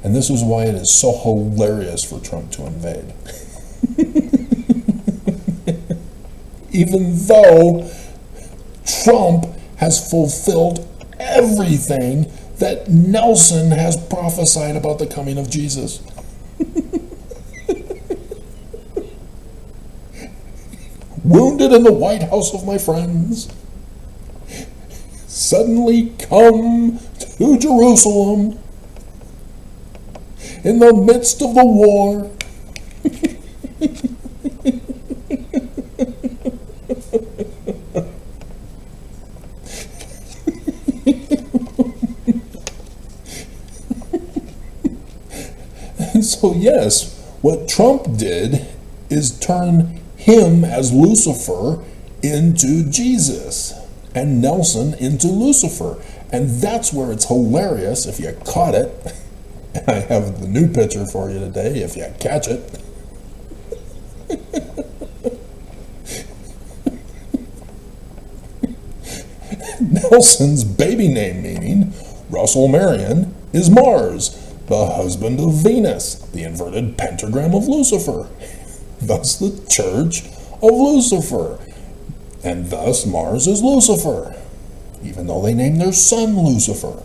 And this is why it is so hilarious for Trump to invade. Even though Trump has fulfilled everything that Nelson has prophesied about the coming of Jesus. Wounded in the White House of my friends, suddenly come to Jerusalem in the midst of the war. And so yes, what Trump did is turn him as Lucifer into Jesus and Nelson into Lucifer. And that's where it's hilarious if you caught it. I have the new picture for you today if you catch it. Nelson's baby name meaning, Russell Marion, is Mars, the husband of Venus, the inverted pentagram of Lucifer, thus the church of Lucifer, and thus Mars is Lucifer, even though they named their son Lucifer.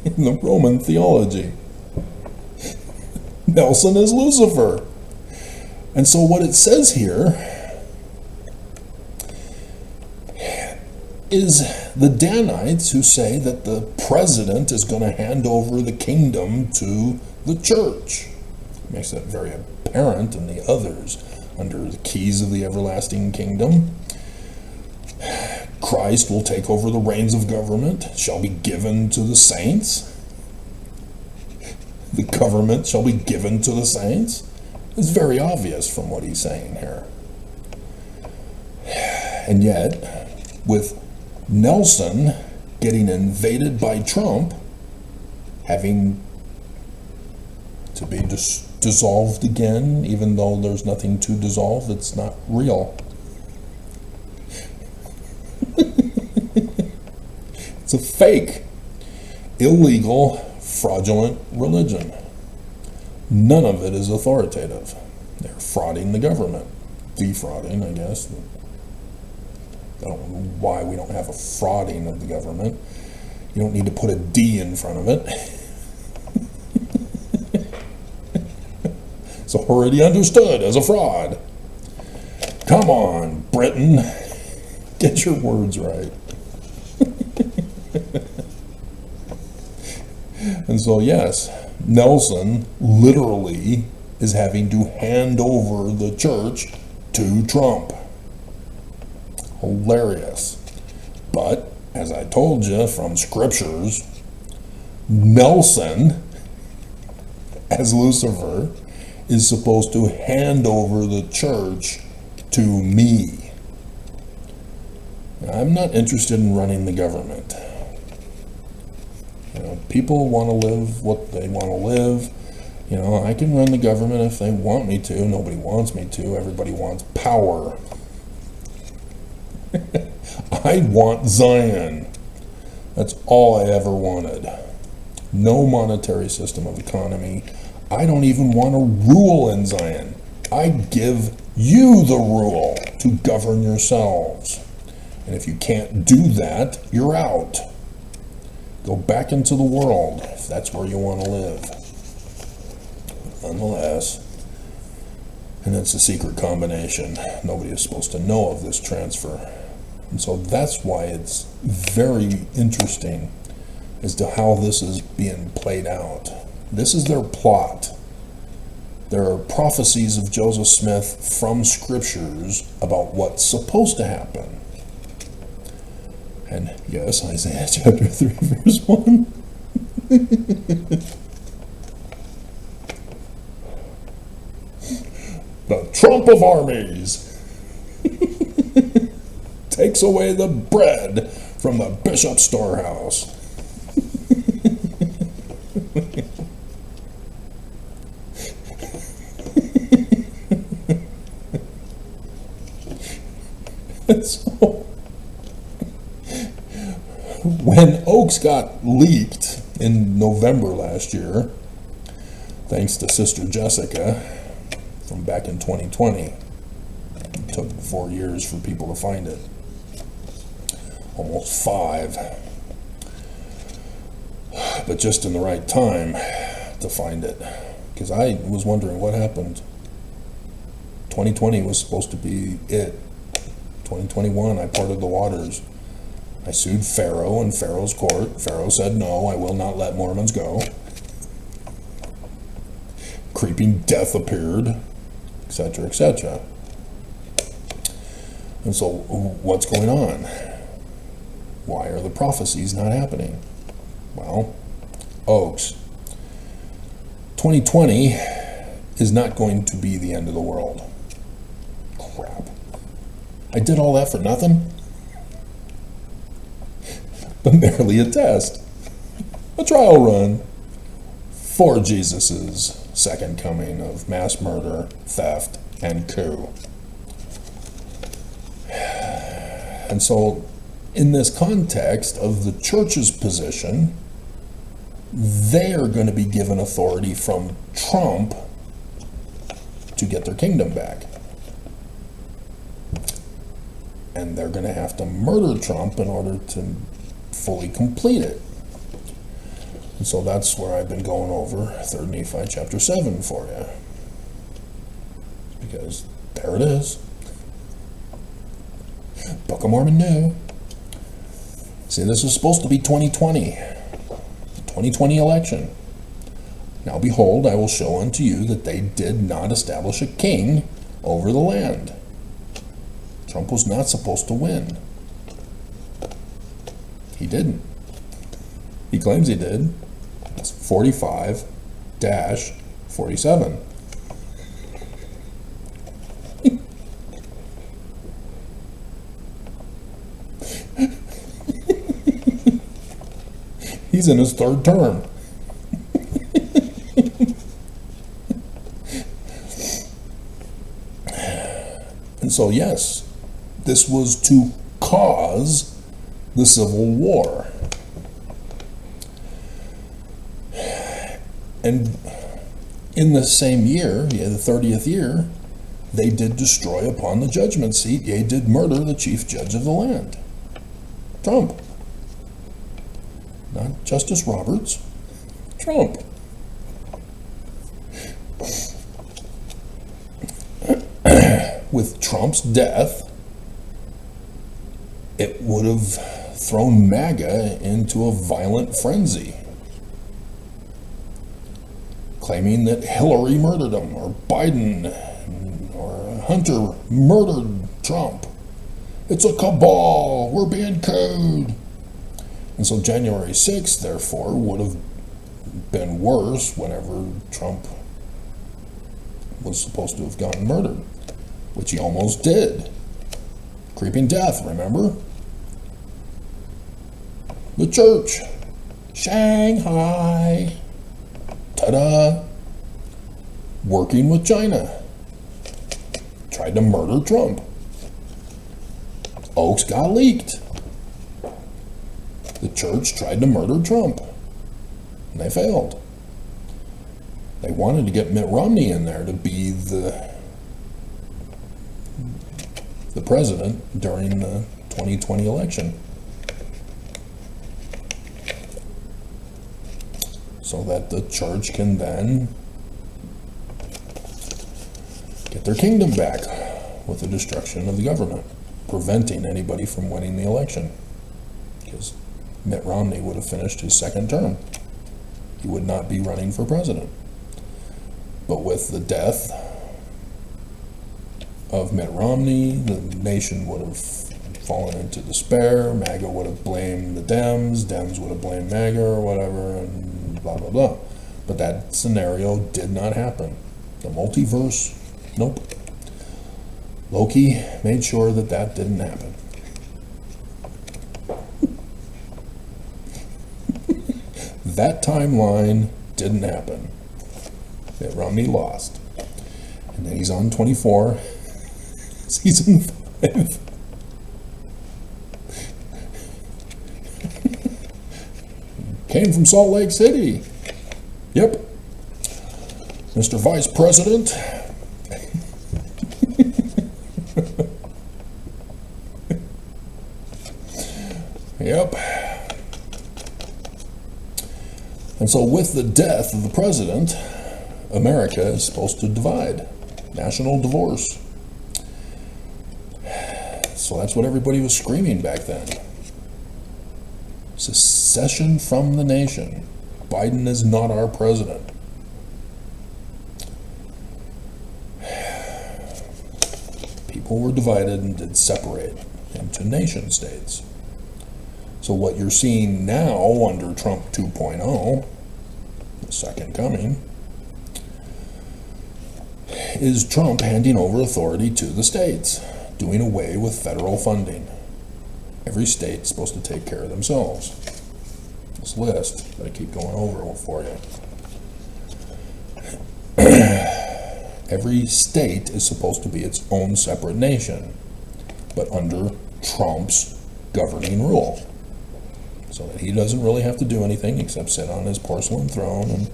In the Roman theology, Nelson is Lucifer. And so what it says here is the Danites who say that the president is going to hand over the kingdom to the church. It makes that very apparent in the others. Under the keys of the everlasting kingdom, Christ will take over the reins of government, shall be given to the saints. The government shall be given to the saints. It's very obvious from what he's saying here. And yet, with Nelson getting invaded by Trump, having to be dissolved again, even though there's nothing to dissolve, it's not real. It's a fake, illegal, fraudulent religion. None of it is authoritative. They're frauding the government. Defrauding, I guess. I don't know why we don't have a frauding of the government. You don't need to put a D in front of it. It's already understood as a fraud. Come on, Britain. Get your words right. And so, yes, Nelson literally is having to hand over the church to Trump. Hilarious. But, as I told you from scriptures, Nelson, as Lucifer, is supposed to hand over the church to me. I'm not interested in running the government. You know, people want to live what they want to live. You know, I can run the government if they want me to. Nobody wants me to. Everybody wants power. I want Zion. That's all I ever wanted. No monetary system of economy. I don't even want to rule in Zion. I give you the rule to govern yourselves. And if you can't do that, you're out. Go back into the world if that's where you want to live. Nonetheless, and it's a secret combination. Nobody is supposed to know of this transfer. And so that's why it's very interesting as to how this is being played out. This is their plot. There are prophecies of Joseph Smith from scriptures about what's supposed to happen. And yes, Isaiah chapter 3, verse 1. The trump of armies takes away the bread from the bishop's storehouse. And so, when Oaks got leaked in November last year, thanks to Sister Jessica from back in 2020, it took 4 years for people to find it. Almost 5. But just in the right time to find it. Because I was wondering what happened. 2020 was supposed to be it. 2021, I parted the waters. I sued Pharaoh in Pharaoh's court. Pharaoh said, no, I will not let Mormons go. Creeping death appeared, etc., etc. And so, what's going on? Why are the prophecies not happening? Well, Oaks, 2020 is not going to be the end of the world. Crap. I did all that for nothing? But merely a test. A trial run for Jesus' second coming of mass murder, theft, and coup. And so, in this context of the church's position, they are going to be given authority from Trump to get their kingdom back. And they're going to have to murder Trump in order to fully complete it. And so that's where I've been going over 3 Nephi chapter 7 for you. Because there it is. Book of Mormon knew. See, this is supposed to be 2020. The 2020 election. Now behold, I will show unto you that they did not establish a king over the land. Trump was not supposed to win. He didn't. He claims he did. It's 45-47. He's in his 3rd term. And so, yes, this was to cause the Civil War. And in the same year, the 30th year, they did destroy upon the judgment seat, yea, did murder the chief judge of the land. Trump. Not Justice Roberts. Trump. With Trump's death, it would have thrown MAGA into a violent frenzy, claiming that Hillary murdered him, or Biden, or Hunter murdered Trump. It's a cabal. We're being cooed. And so January 6th, therefore, would have been worse whenever Trump was supposed to have gotten murdered, which he almost did. Creeping death, remember? The church. Shanghai. Ta-da. Working with China. Tried to murder Trump. Oaks got leaked. The church tried to murder Trump. And they failed. They wanted to get Mitt Romney in there to be the president during the 2020 election. So that the church can then get their kingdom back with the destruction of the government, preventing anybody from winning the election. Because Mitt Romney would have finished his second term. He would not be running for president. But with the death of Mitt Romney, the nation would have fallen into despair. MAGA would have blamed the Dems would have blamed MAGA or whatever, and blah, blah, blah. But that scenario did not happen. The multiverse, nope. Loki made sure that that didn't happen. That timeline didn't happen. Mitt Romney lost. And then he's on 24, season 5. Came from Salt Lake City. Yep. Mr. Vice President. Yep. And so with the death of the president, America is supposed to divide. National divorce. So that's what everybody was screaming back then. Secession from the nation. Biden is not our president. People were divided and did separate into nation states. So what you're seeing now under Trump 2.0, the second coming, is Trump handing over authority to the states, doing away with federal funding. Every state's supposed to take care of themselves. This list that I keep going over for you. Every state is supposed to be its own separate nation, but under Trump's governing rule. So that he doesn't really have to do anything except sit on his porcelain throne and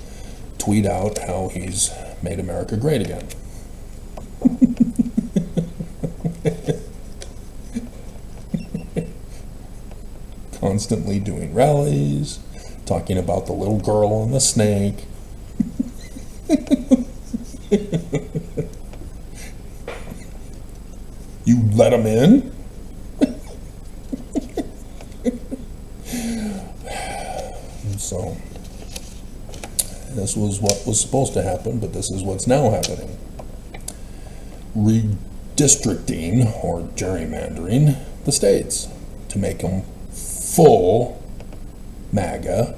tweet out how he's made America great again. Constantly doing rallies, talking about the little girl and the snake. You let him in? So, this was what was supposed to happen, but this is what's now happening. Redistricting, or gerrymandering, the states to make them full MAGA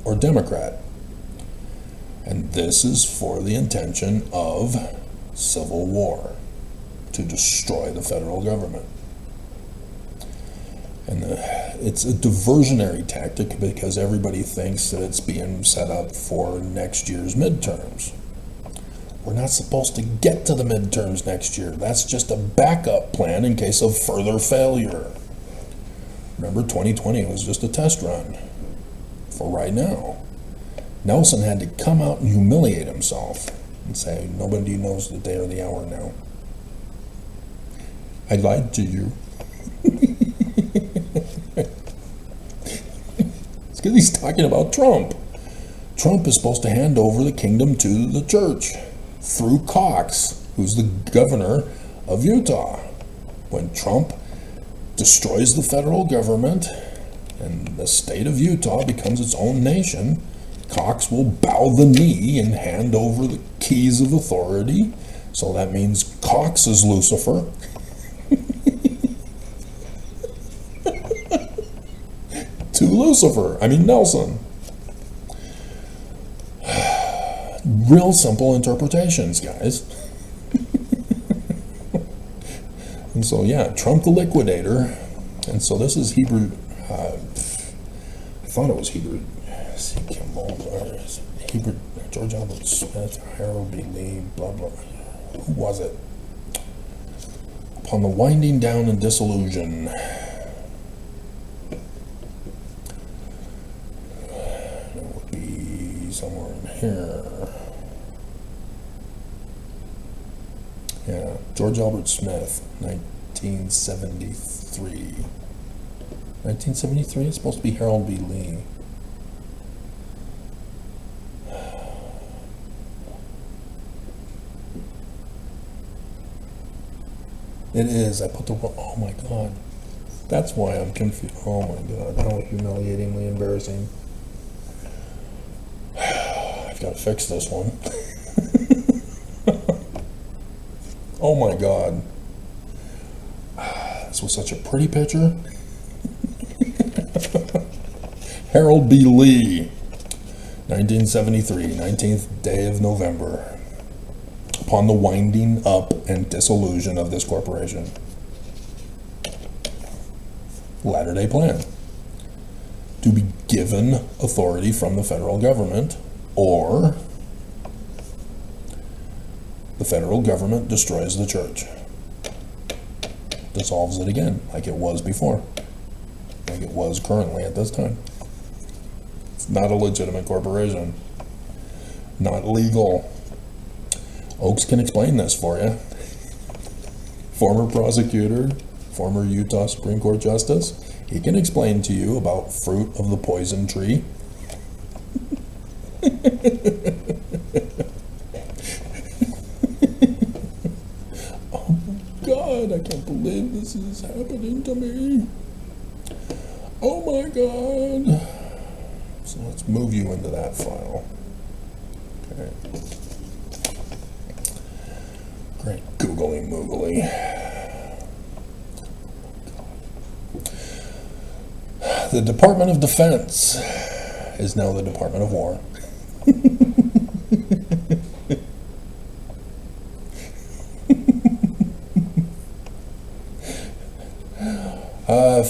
or Democrat. And this is for the intention of civil war, to destroy the federal government. And it's a diversionary tactic because everybody thinks that it's being set up for next year's midterms. We're not supposed to get to the midterms next year. That's just a backup plan in case of further failure. Remember, 2020 was just a test run for right now. Nelson had to come out and humiliate himself and say, nobody knows the day or the hour now. I lied to you. It's because he's talking about Trump. Trump is supposed to hand over the kingdom to the church through Cox, who's the governor of Utah. When Trump destroys the federal government and the state of Utah becomes its own nation, Cox will bow the knee and hand over the keys of authority. So that means Cox is Lucifer. To Nelson. Real simple interpretations, guys. And so, yeah, Trump the liquidator. And so this is Hebrew, I thought it was Hebrew, C. Kimball, or Hebrew, George Albert Smith, Harold B. Lee, blah, blah. Who was it? Upon the winding down and disillusion. It would be somewhere in here. Yeah, George Albert Smith, 1973. 1973, it's supposed to be Harold B. Lee. It is. I put the... Oh my God. That's why I'm confused. Oh my God. How humiliatingly embarrassing. I've got to fix this one. Oh my God. This was such a pretty picture. Harold B. Lee, 1973, 19th day of November. Upon the winding up and dissolution of this corporation. Latter-day Plan. To be given authority from the federal government, or the federal government destroys the church. Dissolves it again, like it was before. Like it was currently at this time. It's not a legitimate corporation. Not legal. Oaks can explain this for you. Former prosecutor, former Utah Supreme Court Justice, he can explain to you about fruit of the poison tree. Oh God, I can't believe this is happening to me. Oh my God. So let's move you into that file. Okay. Great googly moogly. The Department of Defense is now the Department of War.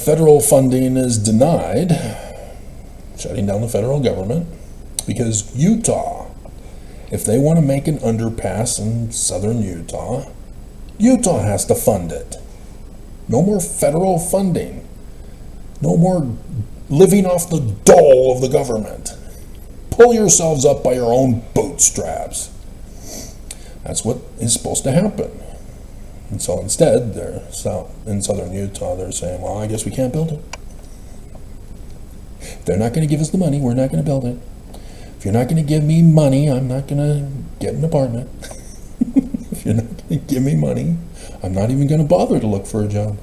Federal funding is denied, shutting down the federal government, because Utah, if they want to make an underpass in southern Utah, Utah has to fund it. No more federal funding. No more living off the dole of the government. Pull yourselves up by your own bootstraps. That's what is supposed to happen. And so instead, they're in southern Utah, they're saying, well, I guess we can't build it. If they're not going to give us the money, we're not going to build it. If you're not going to give me money, I'm not going to get an apartment. If you're not going to give me money, I'm not even going to bother to look for a job.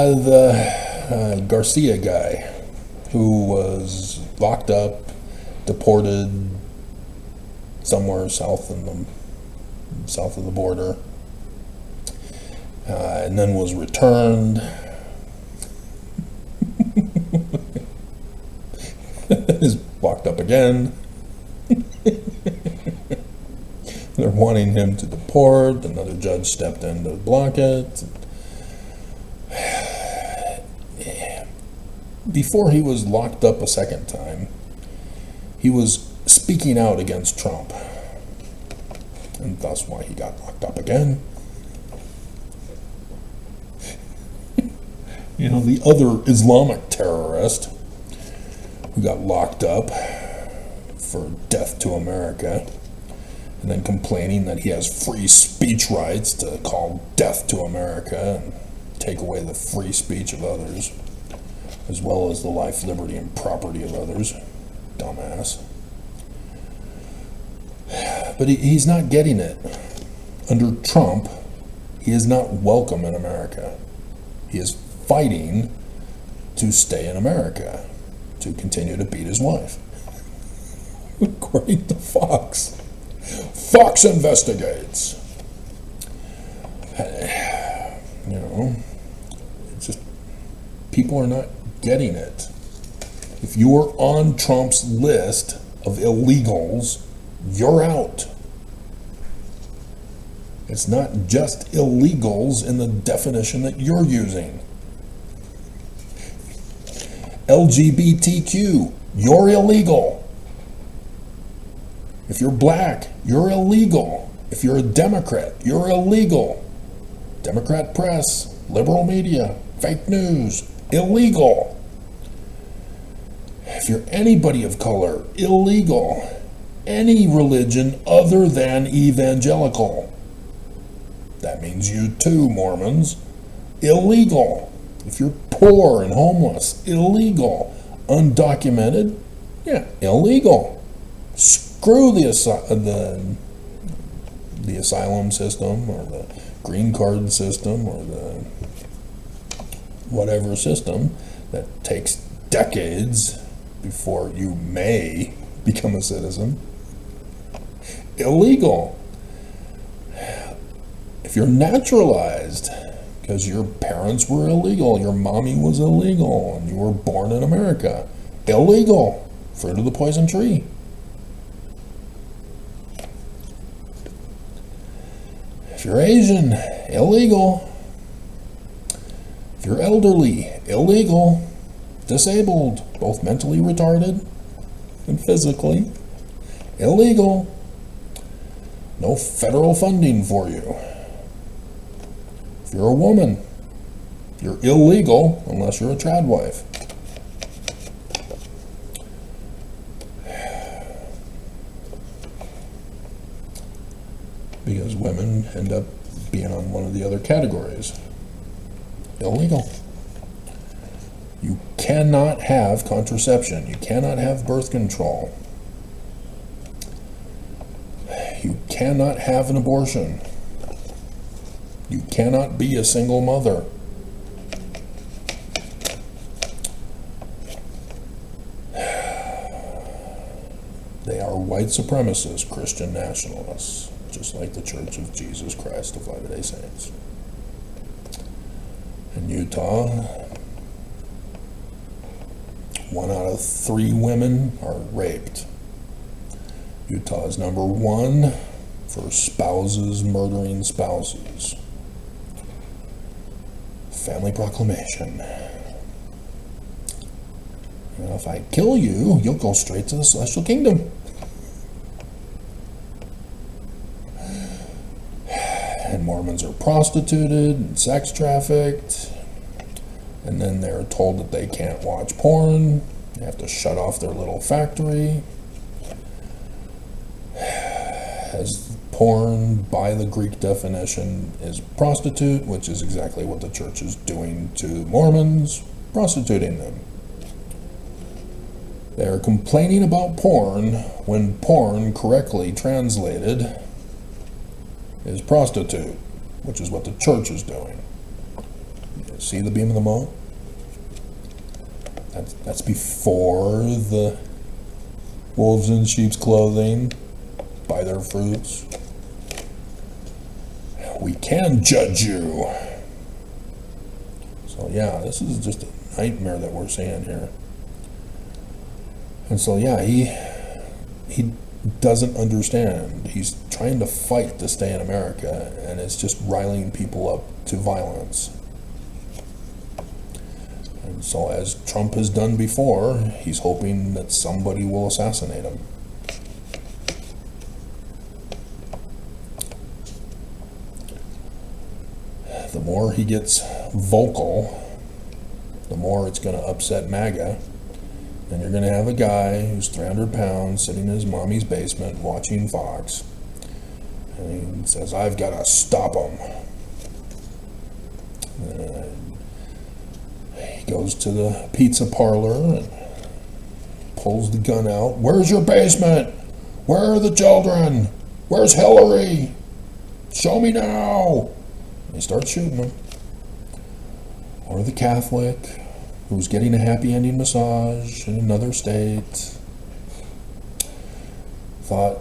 The Garcia guy, who was locked up, deported somewhere south of the border, and then was returned. Is locked up again. They're wanting him to deport. Another judge stepped in to block it. Before he was locked up a second time, he was speaking out against Trump, and that's why he got locked up again. You know, the other Islamic terrorist who got locked up for death to America, and then complaining that he has free speech rights to call death to America and take away the free speech of others, as well as the life, liberty, and property of others. Dumbass. But he's not getting it. Under Trump, he is not welcome in America. He is fighting to stay in America, to continue to beat his wife. According to Fox. Fox investigates. You know, it's just, people are not getting it. If you're on Trump's list of illegals, you're out. It's not just illegals in the definition that you're using. LGBTQ, you're illegal. If you're black, you're illegal. If you're a Democrat, you're illegal. Democrat press, liberal media, fake news, illegal. If you're anybody of color, illegal. Any religion other than evangelical. That means you too, Mormons. Illegal. If you're poor and homeless, illegal. Undocumented, yeah, illegal. Screw the asylum system or the green card system or the whatever system that takes decades before you may become a citizen. Illegal. If you're naturalized because your parents were illegal, your mommy was illegal, and you were born in America, illegal. Fruit of the poison tree. If you're Asian, illegal. If you're elderly, illegal. Disabled, both mentally retarded and physically, illegal. No federal funding for you. If you're a woman, you're illegal unless you're a trad wife. Because women end up being on one of the other categories. Illegal. You cannot have contraception. You cannot have birth control. You cannot have an abortion. You cannot be a single mother. They are white supremacist Christian nationalists, just like the Church of Jesus Christ of Latter-day Saints. In Utah, 1 out of 3 women are raped. Utah is number 1 for spouses murdering spouses. Family proclamation. If I kill you, you'll go straight to the celestial kingdom. And Mormons are prostituted and sex trafficked. And then they're told that they can't watch porn. They have to shut off their little factory. As porn, by the Greek definition, is prostitute, which is exactly what the church is doing to Mormons, prostituting them. They're complaining about porn when porn, correctly translated, is prostitute, which is what the church is doing. You see the beam of the mote? That's before the wolves in sheep's clothing, by their fruits. We can judge you. So yeah, this is just a nightmare that we're seeing here. And so yeah, he doesn't understand. He's trying to fight to stay in America, and it's just riling people up to violence. And so as Trump has done before, he's hoping that somebody will assassinate him. The more he gets vocal, the more it's going to upset MAGA. And you're going to have a guy who's 300 pounds sitting in his mommy's basement watching Fox. And he says, I've got to stop him. And he goes to the pizza parlor and pulls the gun out. Where's your basement? Where are the children? Where's Hillary? Show me now. And he starts shooting them. Or the Catholic who's getting a happy ending massage in another state. Thought,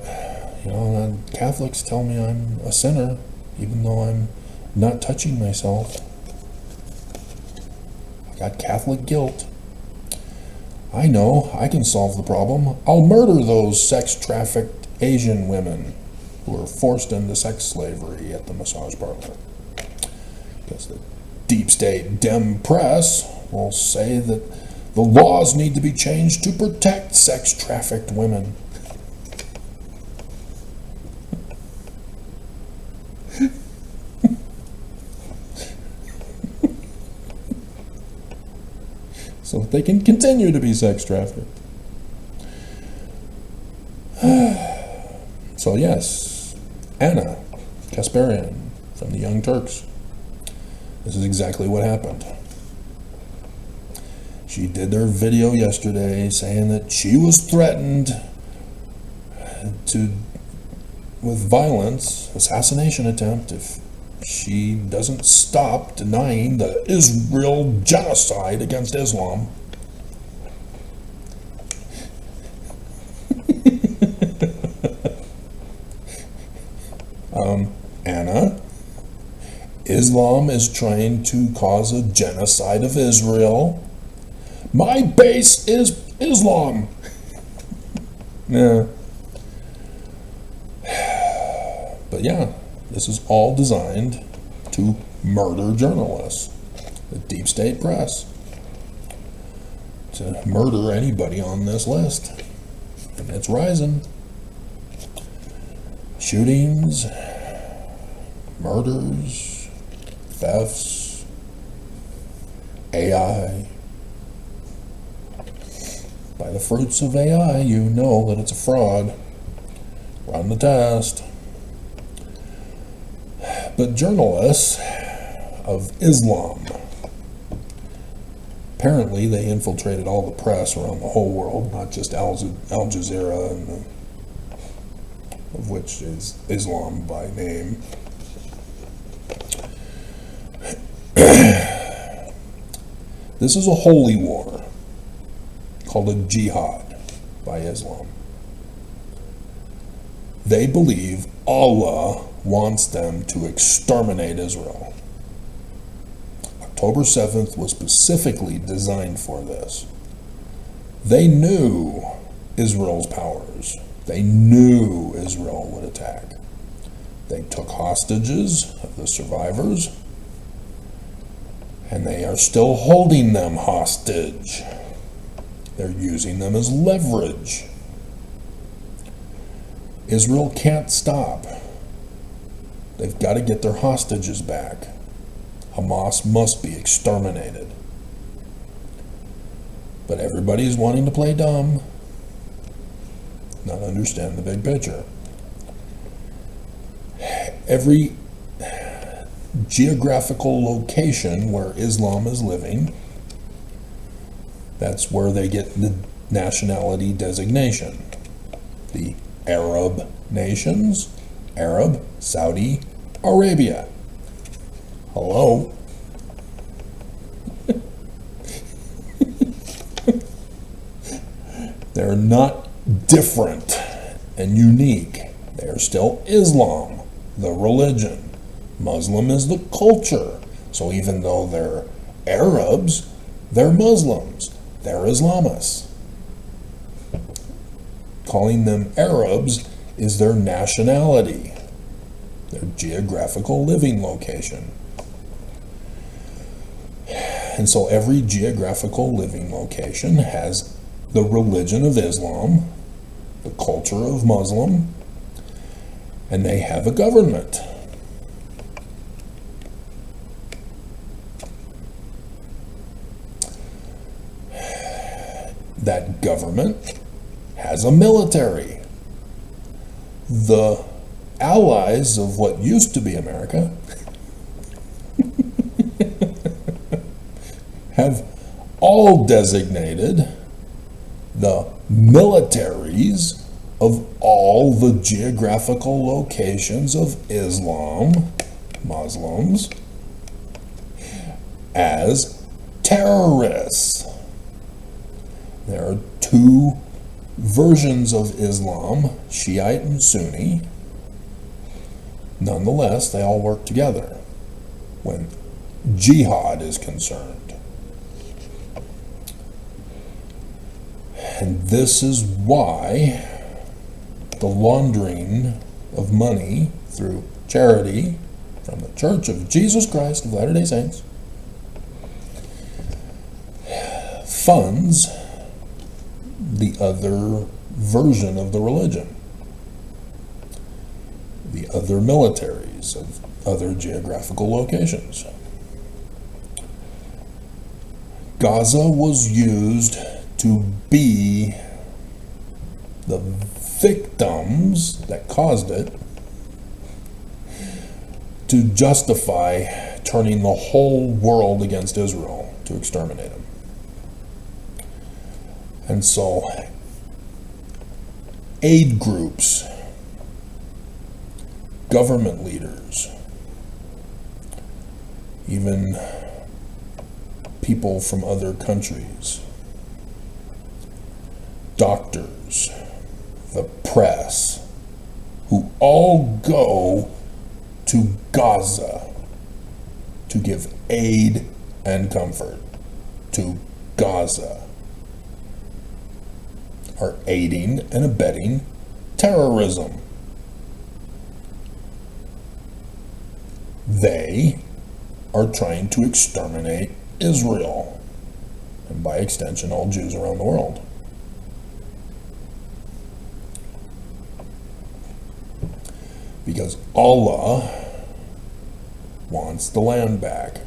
Catholics tell me I'm a sinner, even though I'm not touching myself. I got Catholic guilt. I know, I can solve the problem. I'll murder those sex-trafficked Asian women who are forced into sex slavery at the massage parlor. Because the deep state Dem press will say that the laws need to be changed to protect sex-trafficked women. So that they can continue to be sex-trafficked. So yes, Anna Kasparian, from the Young Turks. This is exactly what happened. She did their video yesterday saying that she was threatened with violence, assassination attempt, if she doesn't stop denying the Israel genocide against Islam. Anna, Islam is trying to cause a genocide of Israel. My base is Islam. Yeah. But yeah, this is all designed to murder journalists, the deep state press, to murder anybody on this list. And it's rising. Shootings, murders, thefts, AI. By the fruits of AI, you know that it's a fraud. Run the test. But journalists of Islam, apparently they infiltrated all the press around the whole world, not just Al Jazeera, of which is Islam by name. This is a holy war called a jihad by Islam. They believe Allah wants them to exterminate Israel. October 7th was specifically designed for this. They knew Israel's powers. They knew Israel would attack. They took hostages of the survivors, and they are still holding them hostage. They're using them as leverage. Israel can't stop. They've got to get their hostages back. Hamas must be exterminated. But everybody's wanting to play dumb, not understand the big picture. Every geographical location where Islam is living, that's where they get the nationality designation. The Arab nations, Arab, Saudi Arabia. Hello? They're not different and unique. They're still Islam, the religion. Muslim is the culture. So even though they're Arabs, they're Muslims. They're Islamists. Calling them Arabs is their nationality, their geographical living location. And so every geographical living location has the religion of Islam, the culture of Muslim, and they have a government. That government has a military. The allies of what used to be America have all designated the militaries of all the geographical locations of Islam, Muslims, as terrorists. There are two versions of Islam, Shiite and Sunni. Nonetheless, they all work together when jihad is concerned. And this is why the laundering of money through charity from the Church of Jesus Christ of Latter-day Saints funds the other version of the religion, the other militaries of other geographical locations. Gaza was used to be the victims that caused it to justify turning the whole world against Israel to exterminate them. And so, aid groups, government leaders, even people from other countries, doctors, the press, who all go to Gaza to give aid and comfort to Gaza, are aiding and abetting terrorism. They are trying to exterminate Israel, and by extension, all Jews around the world. Because Allah wants the land back.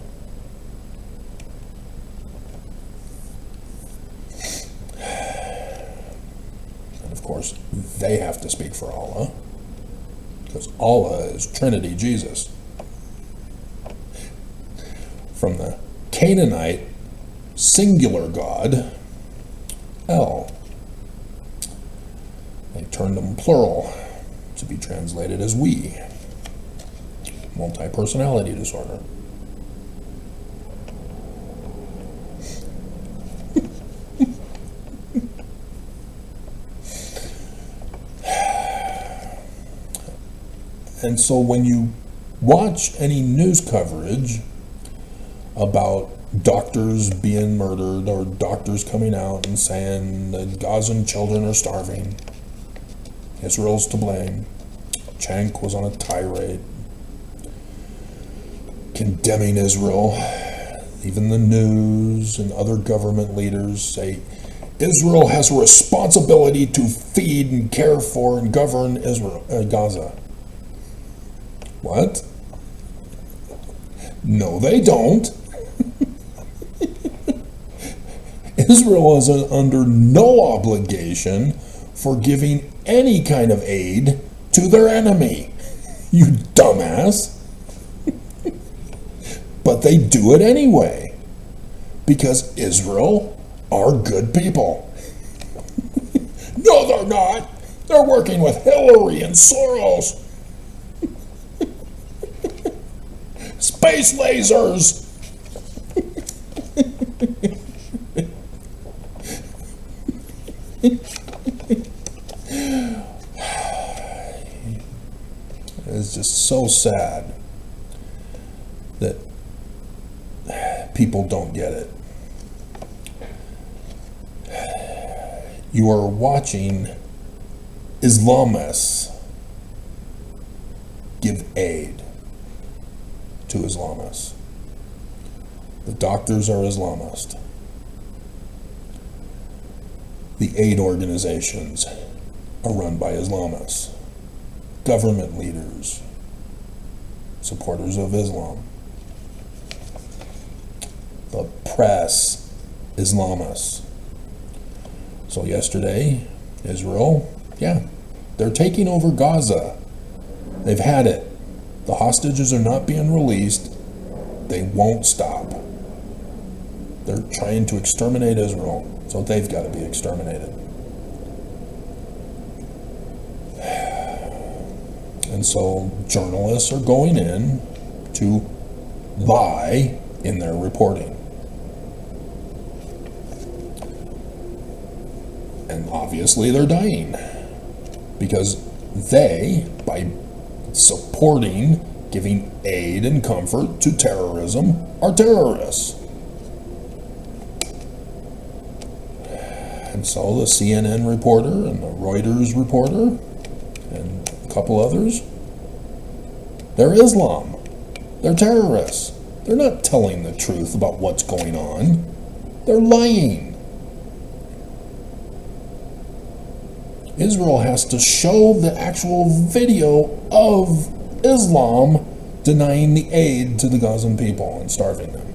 And of course, they have to speak for Allah, because Allah is Trinity Jesus. From the Canaanite singular God, El. They turned them plural to be translated as we. Multi-personality disorder. And so when you watch any news coverage about doctors being murdered, or doctors coming out and saying that Gazan children are starving, Israel's to blame, Cenk was on a tirade condemning Israel. Even the news and other government leaders say Israel has a responsibility to feed and care for and govern Israel, Gaza. What? No, they don't. Israel is under no obligation for giving any kind of aid to their enemy. You dumbass. But they do it anyway, because Israel are good people. No, they're not. They're working with Hillary and Soros. Space lasers. It's just so sad that people don't get it. You are watching Islamists give aid to Islamists. The doctors are Islamist. The aid organizations are run by Islamists. Government leaders, supporters of Islam. The press, Islamists. So yesterday, Israel, they're taking over Gaza. They've had it. The hostages are not being released. They won't stop. They're trying to exterminate Israel, so they've got to be exterminated. And so journalists are going in to lie in their reporting. And obviously they're dying, because they, by supporting, giving aid and comfort to terrorism, are terrorists. And so the CNN reporter and the Reuters reporter and a couple others, they're Islam. They're terrorists. They're not telling the truth about what's going on. They're lying. Israel has to show the actual video of Islam denying the aid to the Gazan people and starving them.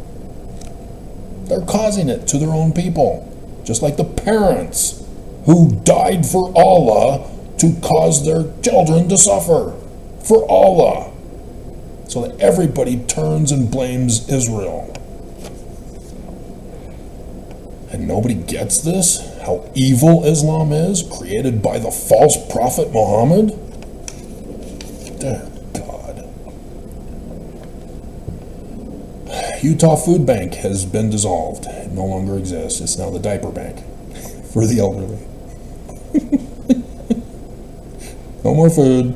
They're causing it to their own people, just like the parents who died for Allah to cause their children to suffer for Allah. so that everybody turns and blames Israel. And nobody gets this? How evil Islam is, created by the false prophet Muhammad? Dear God. Utah Food Bank has been dissolved. It no longer exists. It's now the diaper bank for the elderly. No more food.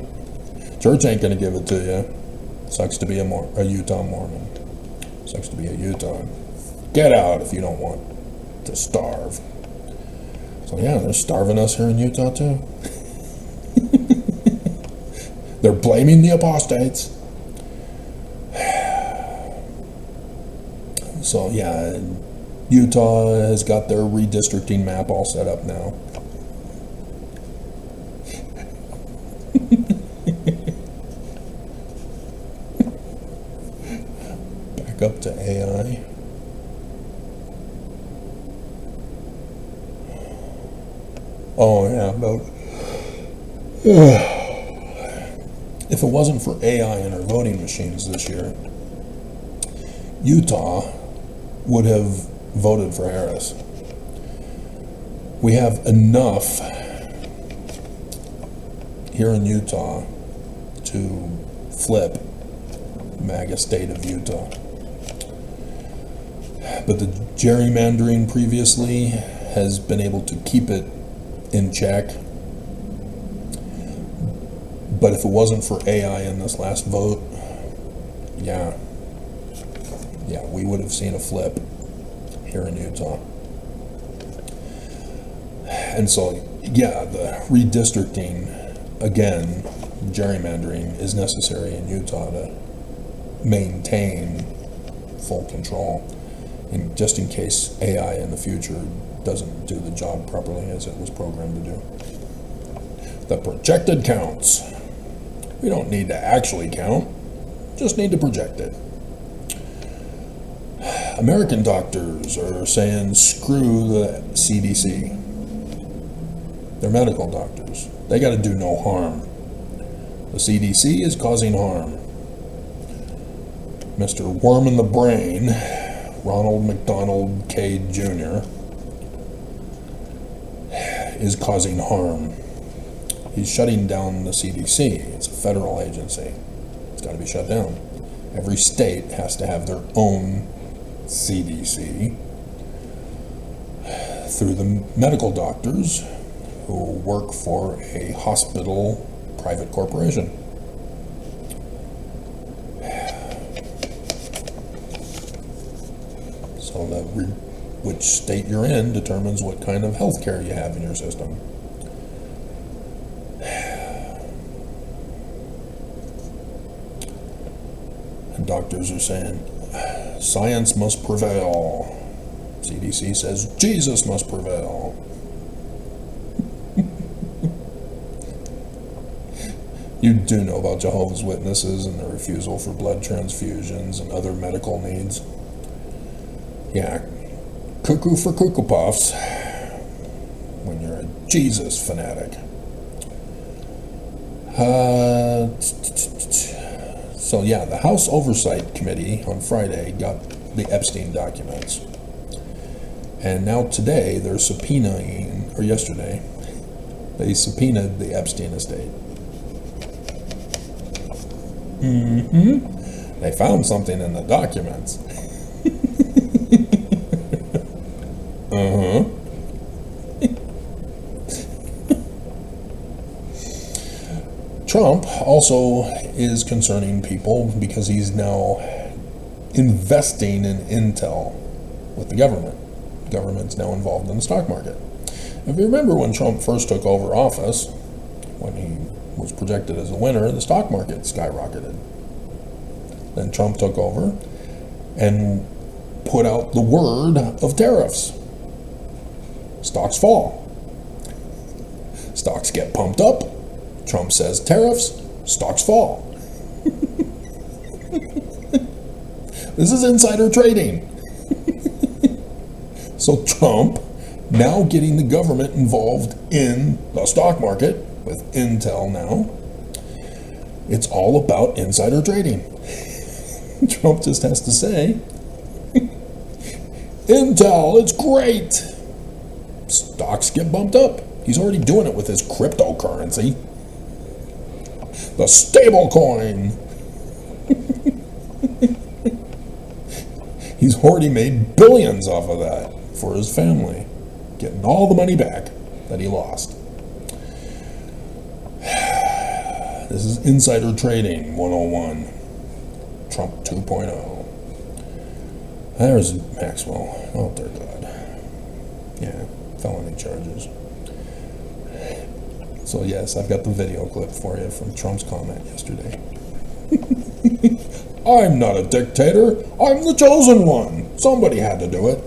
Church ain't going to give it to you. Sucks to be a Utah Mormon. Sucks to be a Utah. Get out if you don't want to starve. So yeah, they're starving us here in Utah too. They're blaming the apostates. So yeah, Utah has got their redistricting map all set up now. Back up to AI. Oh yeah, about if it wasn't for AI and our voting machines this year, Utah would have voted for Harris. We have enough here in Utah to flip MAGA state of Utah. But the gerrymandering previously has been able to keep it in check. But if it wasn't for AI in this last vote, yeah, we would have seen a flip here in Utah. And so, yeah, the redistricting, again, gerrymandering is necessary in Utah to maintain full control, and just in case AI in the future doesn't do the job properly as it was programmed to do. The projected counts. We don't need to actually count, just need to project it. American doctors are saying screw the CDC. They're medical doctors. They got to do no harm. The CDC is causing harm. Mr. Worm in the Brain, Ronald McDonald K. Jr., is causing harm. He's shutting down the CDC. It's a federal agency. It's got to be shut down. Every state has to have their own CDC through the medical doctors who work for a hospital private corporation. So which state you're in determines what kind of health care you have in your system. And doctors are saying, science must prevail. CDC says, Jesus must prevail. You do know about Jehovah's Witnesses and their refusal for blood transfusions and other medical needs. Yeah, cuckoo for Cuckoo Puffs when you're a Jesus fanatic. So yeah, the House Oversight Committee on Friday got the Epstein documents. And now today they're subpoenaing, or yesterday, they subpoenaed the Epstein estate. They found something in the documents. Trump also is concerning people because he's now investing in Intel with the government. The government's now involved in the stock market. If you remember when Trump first took over office, when he was projected as a winner, the stock market skyrocketed. Then Trump took over and put out the word of tariffs. Stocks fall. Stocks get pumped up. Trump says tariffs, stocks fall. This is insider trading. So Trump now getting the government involved in the stock market with Intel now. It's all about insider trading. Trump just has to say, Intel, it's great. Stocks get bumped up. He's already doing it with his cryptocurrency. The stable coin. He's already made billions off of that for his family, getting all the money back that he lost. This is Insider Trading 101. Trump 2.0. There's Maxwell. Oh, dear God. Yeah, felony charges. So yes, I've got the video clip for you from Trump's comment yesterday. I'm not a dictator. I'm the chosen one. Somebody had to do it.